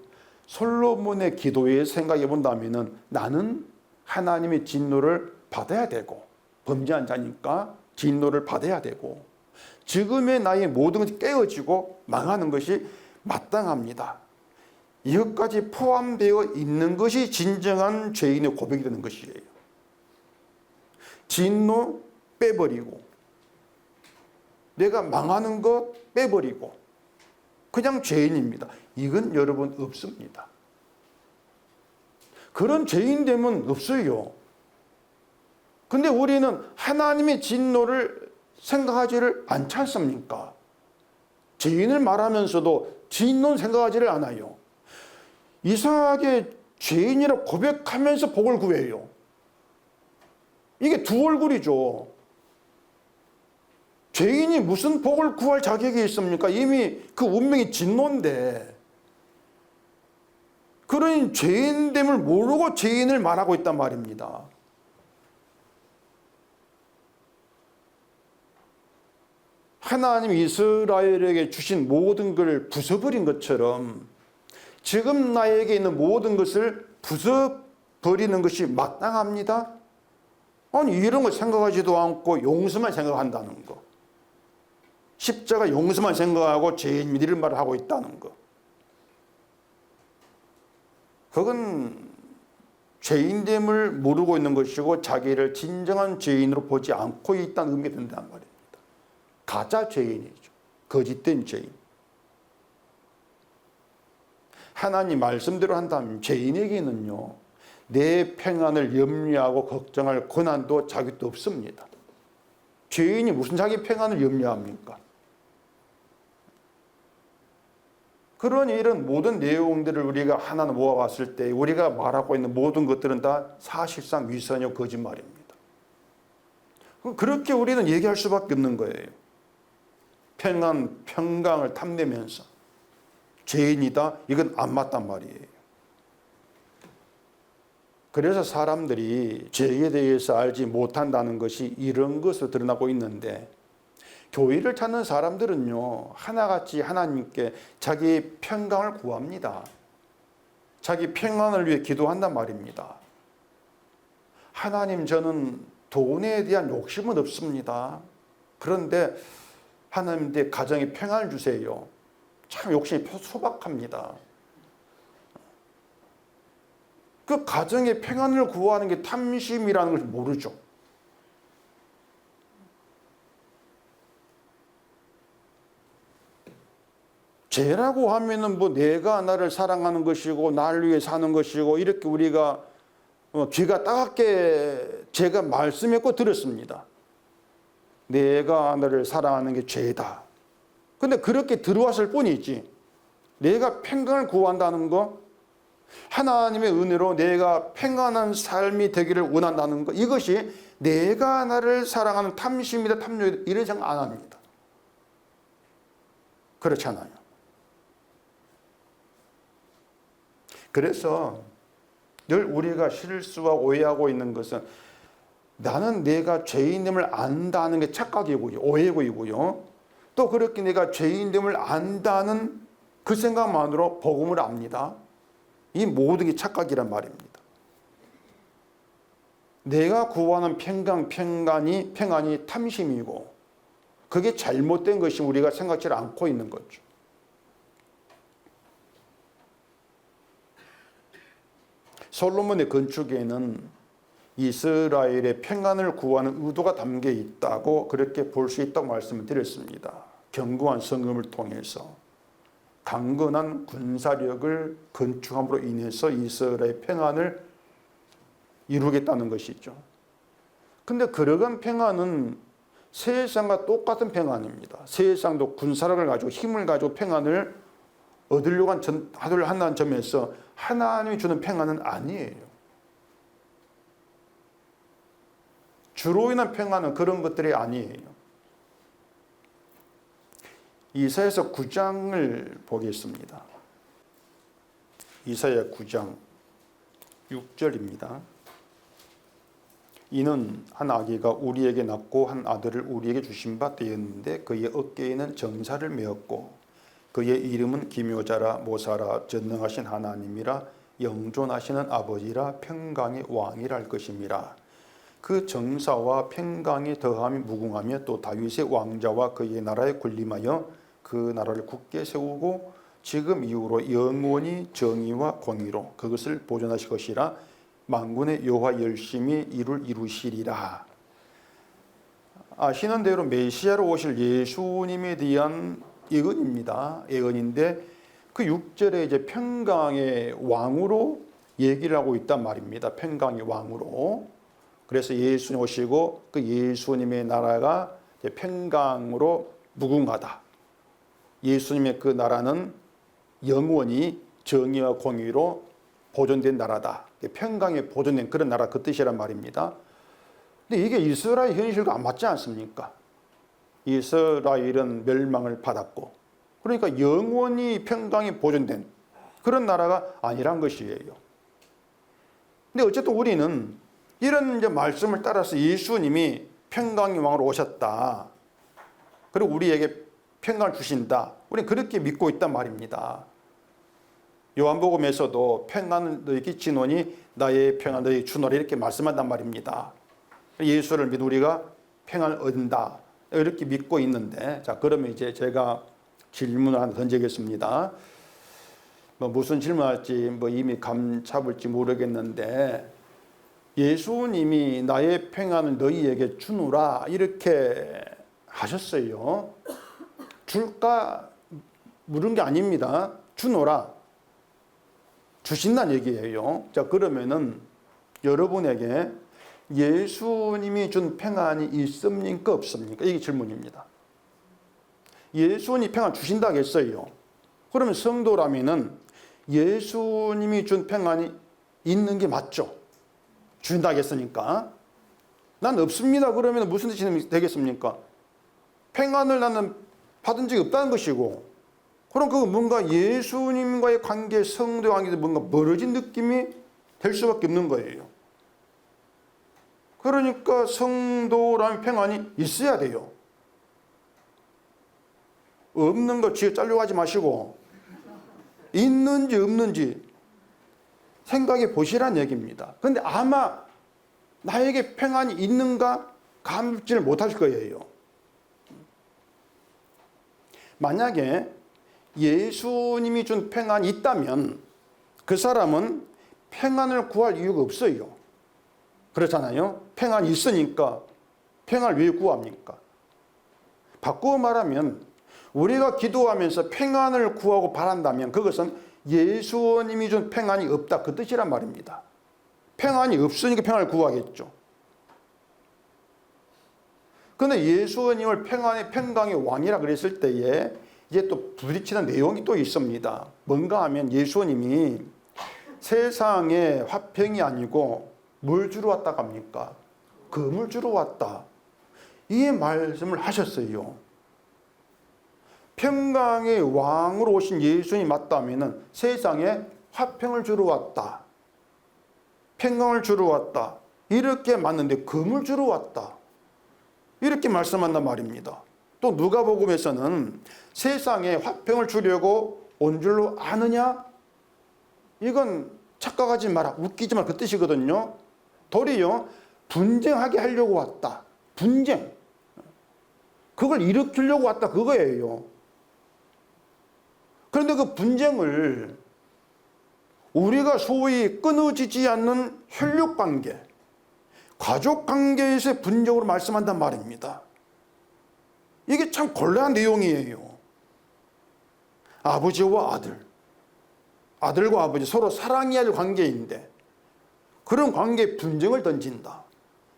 솔로몬의 기도에 생각해 본다면 나는 하나님의 진노를 받아야 되고 범죄한 자니까 진노를 받아야 되고 지금의 나의 모든 것이 깨어지고 망하는 것이 마땅합니다. 이것까지 포함되어 있는 것이 진정한 죄인의 고백이 되는 것이에요. 진노 빼버리고 내가 망하는 것 빼버리고 그냥 죄인입니다. 이건 여러분 없습니다. 그런 죄인 되면 없어요. 근데 우리는 하나님의 진노를 생각하지를 않지 않습니까? 죄인을 말하면서도 진노는 생각하지를 않아요. 이상하게 죄인이라 고백하면서 복을 구해요. 이게 두 얼굴이죠. 죄인이 무슨 복을 구할 자격이 있습니까? 이미 그 운명이 진노인데. 그러니 죄인됨을 모르고 죄인을 말하고 있단 말입니다. 하나님이 이스라엘에게 주신 모든 걸 부숴버린 것처럼 지금 나에게 있는 모든 것을 부숴버리는 것이 마땅합니다. 아니 이런 걸 생각하지도 않고 용서만 생각한다는 거. 십자가 용서만 생각하고 죄인 믿을 말을 하고 있다는 거. 그건 죄인됨을 모르고 있는 것이고 자기를 진정한 죄인으로 보지 않고 있다는 의미가 된단 말입니다. 가짜 죄인이죠. 거짓된 죄인. 하나님 말씀대로 한다면 죄인에게는요, 내 평안을 염려하고 걱정할 권한도 자격도 없습니다. 죄인이 무슨 자기 평안을 염려합니까? 그런 이런 모든 내용들을 우리가 하나는 모아봤을 때 우리가 말하고 있는 모든 것들은 다 사실상 위선이고 거짓말입니다. 그렇게 우리는 얘기할 수밖에 없는 거예요. 평안, 평강을 탐내면서 죄인이다? 이건 안 맞단 말이에요. 그래서 사람들이 죄에 대해서 알지 못한다는 것이 이런 것으로 드러나고 있는데 교회를 찾는 사람들은요, 하나같이 하나님께 자기 평강을 구합니다. 자기 평안을 위해 기도한단 말입니다. 하나님, 저는 돈에 대한 욕심은 없습니다. 그런데 하나님 내 가정에 평안을 주세요. 참 욕심이 소박합니다. 그 가정의 평안을 구하는 게 탐심이라는 걸 모르죠. 죄라고 하면은 뭐 내가 나를 사랑하는 것이고 나를 위해 사는 것이고 이렇게 우리가 귀가 따갑게 제가 말씀했고 들었습니다. 내가 나를 사랑하는 게 죄다. 근데 그렇게 들어왔을 뿐이지 내가 평강을 구한다는 거, 하나님의 은혜로 내가 평안한 삶이 되기를 원한다는 거, 이것이 내가 나를 사랑하는 탐심이다, 탐욕이다, 이런 생각 안 합니다. 그렇잖아요. 그래서 늘 우리가 실수하고 오해하고 있는 것은 나는 내가 죄인됨을 안다는 게 착각이고요, 오해고이고요. 또 그렇게 내가 죄인됨을 안다는 그 생각만으로 복음을 압니다. 이 모든 게 착각이란 말입니다. 내가 구하는 평안이 탐심이고 그게 잘못된 것이 우리가 생각지 않고 있는 거죠. 솔로몬의 건축에는 이스라엘의 평안을 구하는 의도가 담겨 있다고 그렇게 볼 수 있다고 말씀을 드렸습니다. 견고한 성읍을 통해서 강건한 군사력을 건축함으로 인해서 이스라엘의 평안을 이루겠다는 것이죠. 근데 그러한 평안은 세상과 똑같은 평안입니다. 세상도 군사력을 가지고 힘을 가지고 평안을 얻으려고 한다는 점에서 하나님이 주는 평안은 아니에요. 주로 인한 평안은 그런 것들이 아니에요. 이사야서 9장을 보겠습니다. 이사야 9장 6절입니다. 이는 한 아기가 우리에게 낳고 한 아들을 우리에게 주신 바 되었는데 그의 어깨에는 정사를 메었고 그의 이름은 기묘자라 모사라 전능하신 하나님이라 영존하시는 아버지라 평강의 왕이라 할 것임이라. 그 정사와 평강이 더함이 무궁하며 또 다윗의 왕자와 그의 나라에 군림하여 그 나라를 굳게 세우고 지금 이후로 영원히 정의와 공의로 그것을 보존하실 것이라. 만군의 여호와 열심히 이를 이루시리라. 아시는 대로 메시아로 오실 예수님에 대한 예언입니다. 예언인데 그 6절에 이제 평강의 왕으로 얘기를 하고 있단 말입니다. 평강의 왕으로. 그래서 예수님 오시고 그 예수님의 나라가 이제 평강으로 무궁하다. 예수님의 그 나라는 영원히 정의와 공의로 보존된 나라다. 평강에 보존된 그런 나라 그 뜻이란 말입니다. 근데 이게 이스라엘 현실과 안 맞지 않습니까? 이스라엘은 멸망을 받았고, 그러니까 영원히 평강이 보존된 그런 나라가 아니란 것이에요. 근데 어쨌든 우리는 이런 이제 말씀을 따라서 예수님이 평강의 왕으로 오셨다. 그리고 우리에게 평강을 주신다. 우리는 그렇게 믿고 있단 말입니다. 요한복음에서도 평안을 너희 끼치노니 나의 평안 너희 주노라 이렇게 말씀한단 말입니다. 예수를 믿는 우리가 평안을 얻는다. 이렇게 믿고 있는데, 자, 그러면 이제 제가 질문을 하나 던지겠습니다. 무슨 질문할지 이미 감 잡을지 모르겠는데, 예수님이 나의 평안을 너희에게 주노라 이렇게 하셨어요. 줄까 물은 게 아닙니다. 주노라. 주신다는 얘기예요. 자, 그러면은 여러분에게 예수님이 준 평안이 있습니까? 없습니까? 이게 질문입니다. 예수님이 평안 주신다고 했어요. 그러면 성도라면은 예수님이 준 평안이 있는 게 맞죠? 주신다고 했으니까. 난 없습니다. 그러면 무슨 뜻이 되겠습니까? 평안을 나는 받은 적이 없다는 것이고, 그럼 그거 뭔가 예수님과의 관계, 성도의 관계에 뭔가 멀어진 느낌이 될 수밖에 없는 거예요. 그러니까 성도라면 평안이 있어야 돼요. 없는 거 쥐어 짜려고 하지 마시고 있는지 없는지 생각해 보시란 얘기입니다. 그런데 아마 나에게 평안이 있는가 감지를 못하실 거예요. 만약에 예수님이 준 평안이 있다면 그 사람은 평안을 구할 이유가 없어요. 그렇잖아요. 평안이 있으니까 평안을 왜 구합니까? 바꾸어 말하면 우리가 기도하면서 평안을 구하고 바란다면 그것은 예수님이 준 평안이 없다 그 뜻이란 말입니다. 평안이 없으니까 평안을 구하겠죠. 그런데 예수님을 평강의 왕이라 그랬을 때에 이제 또 부딪히는 내용이 또 있습니다. 뭔가 하면 예수님이 세상에 화평이 아니고 뭘 주러 왔다 갑니까? 금을 주러 왔다. 이 말씀을 하셨어요. 평강의 왕으로 오신 예수님이 맞다면 세상에 화평을 주러 왔다. 평강을 주러 왔다. 이렇게 맞는데 금을 주러 왔다. 이렇게 말씀한단 말입니다. 또 누가복음에서는 세상에 화평을 주려고 온 줄로 아느냐? 이건 착각하지 마라. 웃기지 마라. 그 뜻이거든요. 도리어 분쟁하게 하려고 왔다. 분쟁. 그걸 일으키려고 왔다. 그거예요. 그런데 그 분쟁을 우리가 소위 끊어지지 않는 혈육관계, 가족관계에서의 분쟁으로 말씀한단 말입니다. 이게 참 곤란한 내용이에요. 아버지와 아들, 아들과 아버지 서로 사랑해야 할 관계인데 그런 관계에 분쟁을 던진다.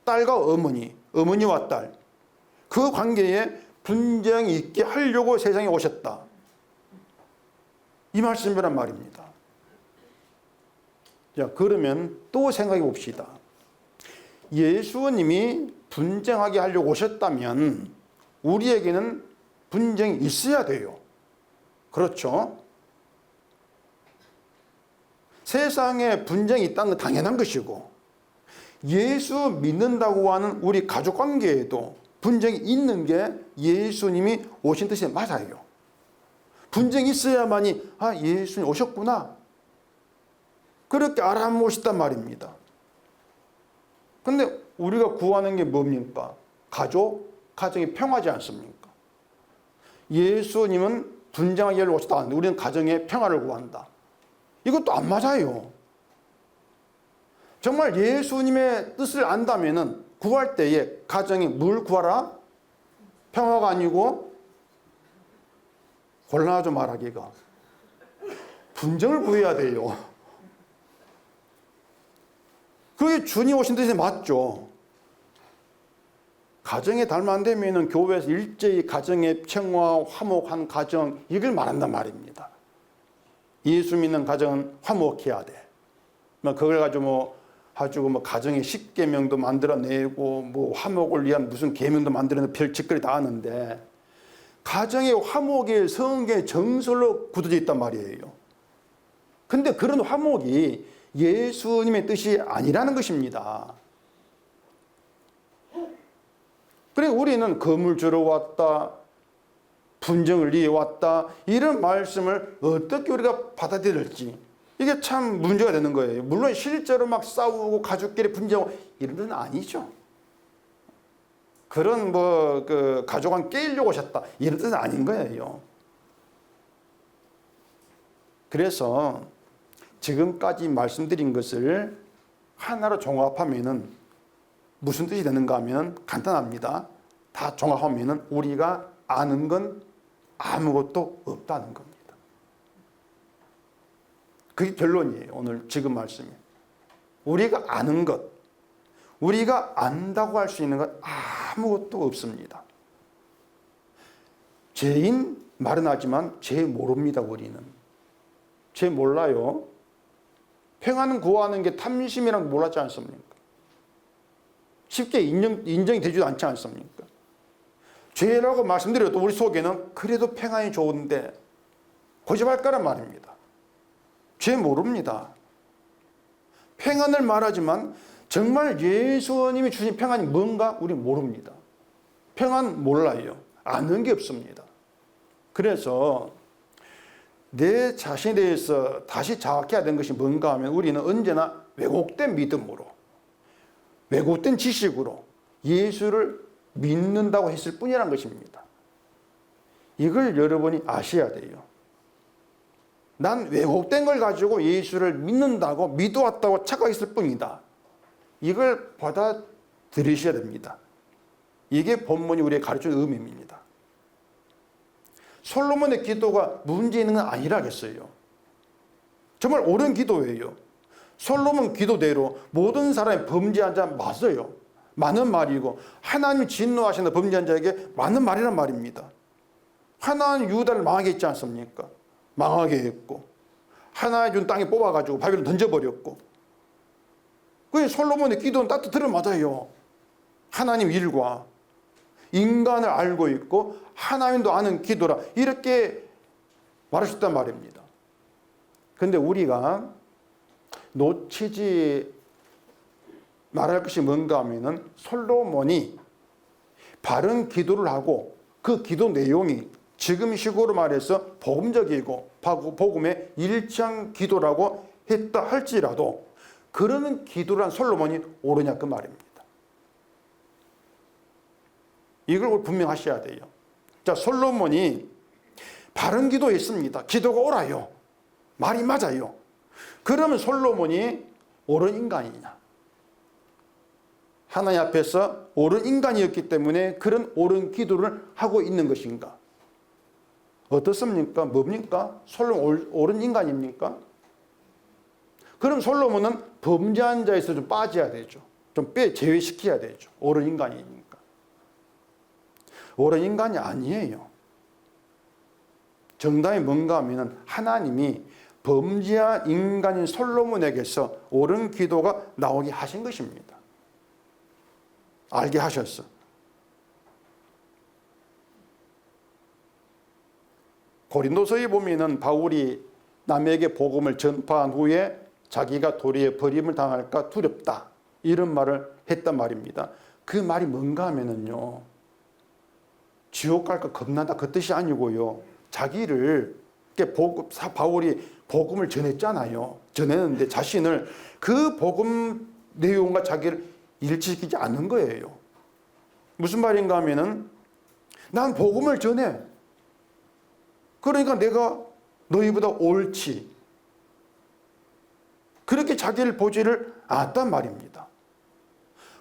딸과 어머니, 어머니와 딸, 그 관계에 분쟁이 있게 하려고 세상에 오셨다. 이 말씀이란 말입니다. 자, 그러면 또 생각해 봅시다. 예수님이 분쟁하게 하려고 오셨다면 우리에게는 분쟁이 있어야 돼요. 그렇죠? 세상에 분쟁이 있다는 건 당연한 것이고 예수 믿는다고 하는 우리 가족관계에도 분쟁이 있는 게 예수님이 오신 뜻이 맞아요. 분쟁이 있어야만이 예수님 오셨구나 그렇게 알아보시단 말입니다. 근데 우리가 구하는 게 뭡니까? 가정이 평화지 않습니까? 예수님은 분쟁하게 하려고 오셨다. 우리는 가정의 평화를 구한다. 이것도 안 맞아요. 정말 예수님의 뜻을 안다면은 구할 때에 가정이 뭘 구하라? 평화가 아니고 곤란하죠 말하기가. 분쟁을 구해야 돼요. 그게 주님 오신 뜻이 맞죠. 가정에 달면 안 되면은 교회에서 일제히 가정의 평화, 화목한 가정 이걸 말한단 말입니다. 예수 믿는 가정은 화목해야 돼. 그걸 가지고 가정의 10계명도 만들어내고 화목을 위한 무슨 계명도 만들어내고 별 짓거리 다 하는데 가정의 화목이 성경의 정설로 굳어져 있단 말이에요. 근데 그런 화목이 예수님의 뜻이 아니라는 것입니다. 그래 우리는 건물 주러 왔다, 분쟁을 위해 왔다 이런 말씀을 어떻게 우리가 받아들일지 이게 참 문제가 되는 거예요. 물론 실제로 막 싸우고 가족끼리 분쟁하고 이런 건 아니죠. 그런 가족 안 깨려고 오셨다 이런 뜻은 아닌 거예요. 그래서 지금까지 말씀드린 것을 하나로 종합하면은 무슨 뜻이 되는가 하면 간단합니다. 다 종합하면은 우리가 아는 건 아무것도 없다는 겁니다. 그게 결론이에요. 오늘 지금 말씀이. 우리가 아는 것, 우리가 안다고 할 수 있는 것 아무것도 없습니다. 죄인 말은 하지만 죄 모릅니다. 우리는. 죄 몰라요. 평안을 구하는 게 탐심이란 몰랐지 않습니까? 쉽게 인정이 되지도 않지 않습니까? 죄라고 말씀드려도 우리 속에는 그래도 평안이 좋은데 고집할 거란 말입니다. 죄 모릅니다. 평안을 말하지만 정말 예수님이 주신 평안이 뭔가 우리 모릅니다. 평안 몰라요. 아는 게 없습니다. 그래서 내 자신에 대해서 다시 자각해야 되는 것이 뭔가 하면 우리는 언제나 왜곡된 믿음으로 왜곡된 지식으로 예수를 믿는다고 했을 뿐이란 것입니다. 이걸 여러분이 아셔야 돼요. 난 왜곡된 걸 가지고 예수를 믿는다고 믿어왔다고 착각했을 뿐이다. 이걸 받아들이셔야 됩니다. 이게 본문이 우리에게 가르치는 의미입니다. 솔로몬의 기도가 문제 있는 건 아니라겠어요. 정말 옳은 기도예요. 솔로몬 기도대로 모든 사람이 범죄한 자 맞아요. 많은 말이고 하나님이 진노하시는 범죄한 자에게 많은 말이란 말입니다. 하나님 유다를 망하게 했지 않습니까? 망하게 했고 하나님 준 땅에 뽑아가지고 바벨론 던져버렸고 그 솔로몬의 기도는 딱 들어맞아요. 하나님 일과 인간을 알고 있고 하나님도 아는 기도라 이렇게 말할 수 있단 말입니다. 그런데 우리가 놓치지 말할 것이 뭔가 하면은 솔로몬이 바른 기도를 하고 그 기도 내용이 지금 식으로 말해서 복음적이고 복음의 일치한 기도라고 했다 할지라도 그러는 기도를 한 솔로몬이 옳으냐 그 말입니다. 이걸 분명하셔야 돼요. 자, 솔로몬이 바른 기도했습니다. 기도가 옳아요. 말이 맞아요. 그러면 솔로몬이 옳은 인간이냐? 하나님 앞에서 옳은 인간이었기 때문에 그런 옳은 기도를 하고 있는 것인가? 어떻습니까? 뭡니까? 솔로몬 옳은 인간입니까? 그럼 솔로몬은 범죄한 자에서 좀 빠져야 되죠. 좀 제외시켜야 되죠. 옳은 인간이니까. 옳은 인간이 아니에요. 정답이 뭔가 하면 하나님이 범죄한 인간인 솔로몬에게서 옳은 기도가 나오게 하신 것입니다. 알게 하셨어. 고린도서에 보면은 바울이 남에게 복음을 전파한 후에 자기가 도리에 버림을 당할까 두렵다. 이런 말을 했단 말입니다. 그 말이 뭔가 하면은요. 지옥 갈까 겁난다 그 뜻이 아니고요. 자기를 바울이 복음을 전했잖아요. 전했는데 자신을 그 복음 내용과 자기를 일치시키지 않는 거예요. 무슨 말인가 하면은 난 복음을 전해. 그러니까 내가 너희보다 옳지. 그렇게 자기를 보지를 않았단 말입니다.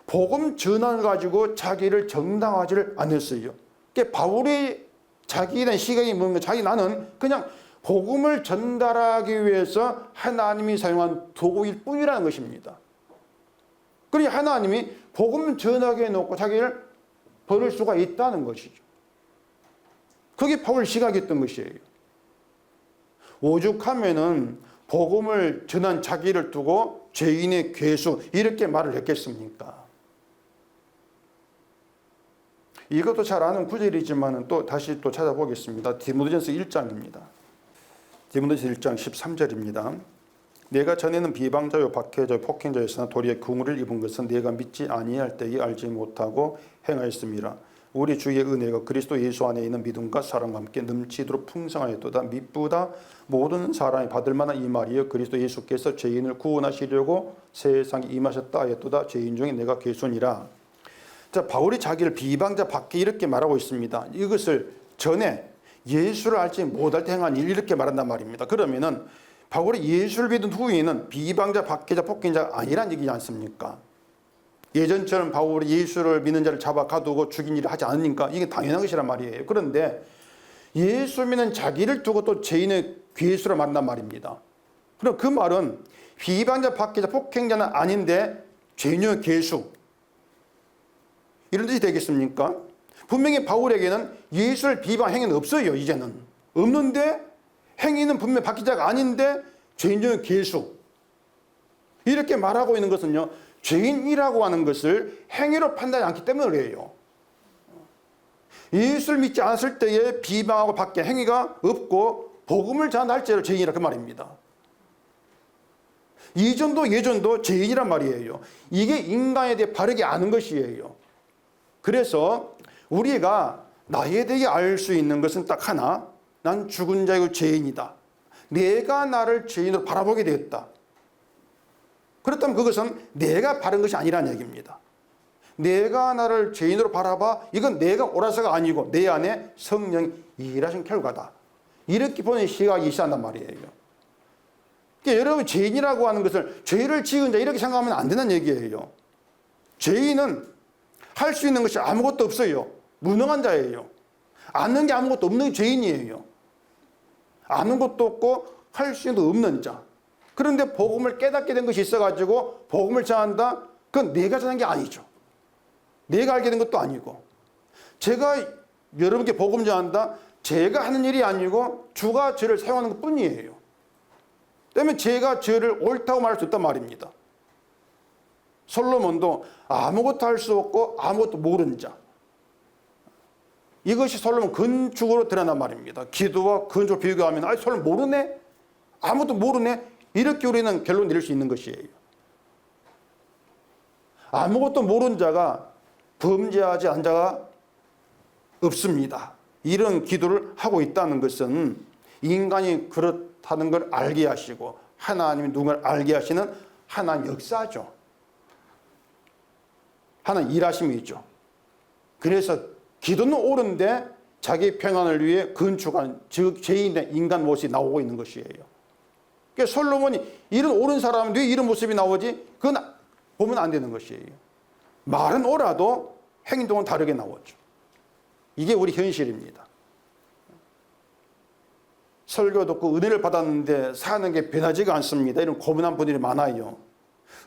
복음 전환을 가지고 자기를 정당화하지를 않았어요. 그러니까 바울이 자기에 대한 시각이 뭔가 나는 그냥 복음을 전달하기 위해서 하나님이 사용한 도구일 뿐이라는 것입니다. 그러니 하나님이 복음 전하게 해놓고 자기를 벌을 수가 있다는 것이죠. 그게 바울 시각이었던 것이에요. 오죽하면은 복음을 전한 자기를 두고 죄인의 괴수 이렇게 말을 했겠습니까? 이것도 잘 아는 구절이지만 또 다시 또 찾아보겠습니다. 디모데전서 1장입니다. 디모데전서 1장 13절입니다. 내가 전에는 비방자요 박해자요 폭행자였으나 도리어 긍휼을 입은 것은 내가 믿지 아니할 때에 알지 못하고 행하였음이라. 우리 주의 은혜가 그리스도 예수 안에 있는 믿음과 사랑과 함께 넘치도록 풍성하였도다. 미쁘다 모든 사람이 받을 만한 이 말이여 그리스도 예수께서 죄인을 구원하시려고 세상에 임하셨다 하였도다. 죄인 중에 내가 괴순이라. 자, 바울이 자기를 비방자 밖에 이렇게 말하고 있습니다. 이것을 전에 예수를 알지 못할 때 행한 일 이렇게 말한단 말입니다. 그러면은 바울이 예수를 믿은 후에는 비방자, 박해자, 폭행자가 아니란 얘기지 않습니까? 예전처럼 바울이 예수를 믿는 자를 잡아 가두고 죽인 일을 하지 않으니까 이게 당연한 것이란 말이에요. 그런데 예수 믿는 자기를 두고 또 죄인의 괴수로 만난 말입니다. 그럼 그 말은 비방자, 박해자, 폭행자는 아닌데 죄인의 괴수 이런 뜻이 되겠습니까? 분명히 바울에게는 예수를 비방한 행위는 없어요. 이제는 없는데 행위는 분명히 박해자가 아닌데 죄인 중의 괴수 이렇게 말하고 있는 것은요, 죄인이라고 하는 것을 행위로 판단하지 않기 때문에 그래요. 예수를 믿지 않았을 때에 비방하고 밖에 행위가 없고 복음을 전할 때로 죄인이라 그 말입니다. 이전도 예전도 죄인이란 말이에요. 이게 인간에 대해 바르게 아는 것이에요. 그래서 우리가 나에 대해 알 수 있는 것은 딱 하나, 난 죽은 자이고 죄인이다. 내가 나를 죄인으로 바라보게 되었다. 그렇다면 그것은 내가 바른 것이 아니라는 얘기입니다. 내가 나를 죄인으로 바라봐, 이건 내가 옳아서가 아니고 내 안에 성령이 일하신 결과다. 이렇게 보는 시각이 있어야 말이에요. 그러니까 여러분, 죄인이라고 하는 것을 죄를 지은 자 이렇게 생각하면 안 된다는 얘기예요. 죄인은 할 수 있는 것이 아무것도 없어요. 무능한 자예요. 아는 게 아무것도 없는 죄인이에요. 아는 것도 없고 할 수 있는 것도 없는 자. 그런데 복음을 깨닫게 된 것이 있어가지고 복음을 전한다? 그건 내가 전한 게 아니죠. 내가 알게 된 것도 아니고. 제가 여러분께 복음 전한다? 제가 하는 일이 아니고 주가 저를 사용하는 것 뿐이에요. 때문에 제가 저를 옳다고 말할 수 있단 말입니다. 솔로몬도 아무것도 할 수 없고 아무것도 모르는 자. 이것이 솔로몬 건축으로 드러난 말입니다. 기도와 건축을 비교하면 아, 솔로몬 모르네? 아무것도 모르네? 이렇게 우리는 결론 내릴 수 있는 것이에요. 아무것도 모르는 자가 범죄하지 않은 자가 없습니다. 이런 기도를 하고 있다는 것은 인간이 그렇다는 걸 알게 하시고 하나님이 누군가를 알게 하시는 하나님 역사죠. 하나님 일하심이죠. 그래서 기도는 옳은데 자기 평안을 위해 건축한 즉 죄인의 인간 모습이 나오고 있는 것이에요. 그러니까 솔로몬이 이런 옳은 사람은 왜 이런 모습이 나오지? 그건 보면 안 되는 것이에요. 말은 옳아도 행동은 다르게 나오죠. 이게 우리 현실입니다. 설교 듣고 은혜를 받았는데 사는 게 변하지가 않습니다. 이런 고민한 분들이 많아요.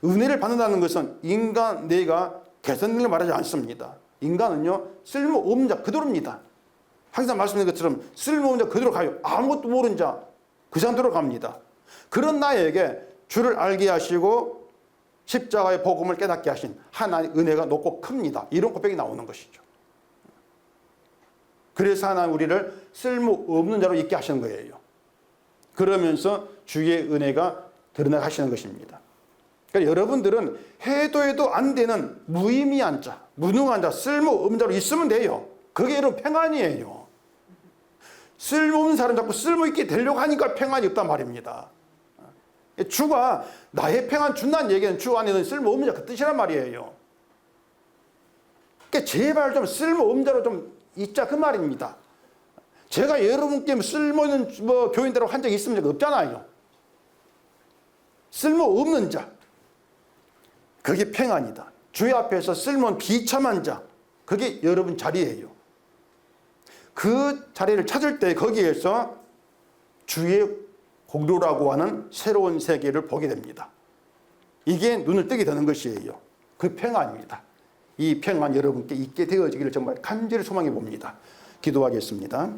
은혜를 받는다는 것은 인간 내가 개선되는 걸 말하지 않습니다. 인간은요, 쓸모없는 자 그대로입니다. 항상 말씀드린 것처럼 쓸모없는 자 그대로 가요. 아무것도 모르는 자 그 상태로 갑니다. 그런 나에게 주를 알게 하시고 십자가의 복음을 깨닫게 하신 하나님의 은혜가 높고 큽니다. 이런 고백이 나오는 것이죠. 그래서 하나님 우리를 쓸모없는 자로 있게 하시는 거예요. 그러면서 주의 은혜가 드러나게 하시는 것입니다. 그러니까 여러분들은 해도 안 되는 무의미한 자, 무능한 자, 쓸모없는 자로 있으면 돼요. 그게 여러분 평안이에요. 쓸모없는 사람 자꾸 쓸모있게 되려고 하니까 평안이 없단 말입니다. 주가 나의 평안 준다는 얘기는 주 안에는 쓸모없는 자 그 뜻이란 말이에요. 그러니까 제발 좀 쓸모없는 자로 좀 있자 그 말입니다. 제가 여러분께 쓸모있는 교인들하고 한 적이 있으면 없잖아요. 쓸모없는 자. 그게 평안이다. 주의 앞에서 쓸모없는 비참한 자. 그게 여러분 자리예요. 그 자리를 찾을 때 거기에서 주의 공로라고 하는 새로운 세계를 보게 됩니다. 이게 눈을 뜨게 되는 것이에요. 그 평안입니다. 이 평안 여러분께 있게 되어지기를 정말 간절히 소망해 봅니다. 기도하겠습니다.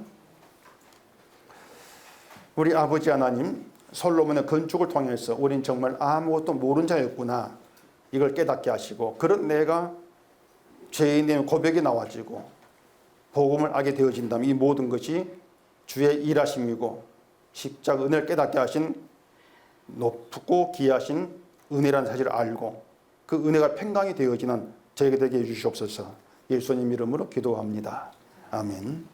우리 아버지 하나님, 솔로몬의 건축을 통해서 우린 정말 아무것도 모르는 자였구나, 이걸 깨닫게 하시고, 그런 내가 죄인의 고백이 나와지고 복음을 알게 되어진다면 이 모든 것이 주의 일하심이고 십자가 은혜를 깨닫게 하신 높고 귀하신 은혜라는 사실을 알고 그 은혜가 평강이 되어지는 저에게 되게 해주시옵소서. 예수님 이름으로 기도합니다. 아멘.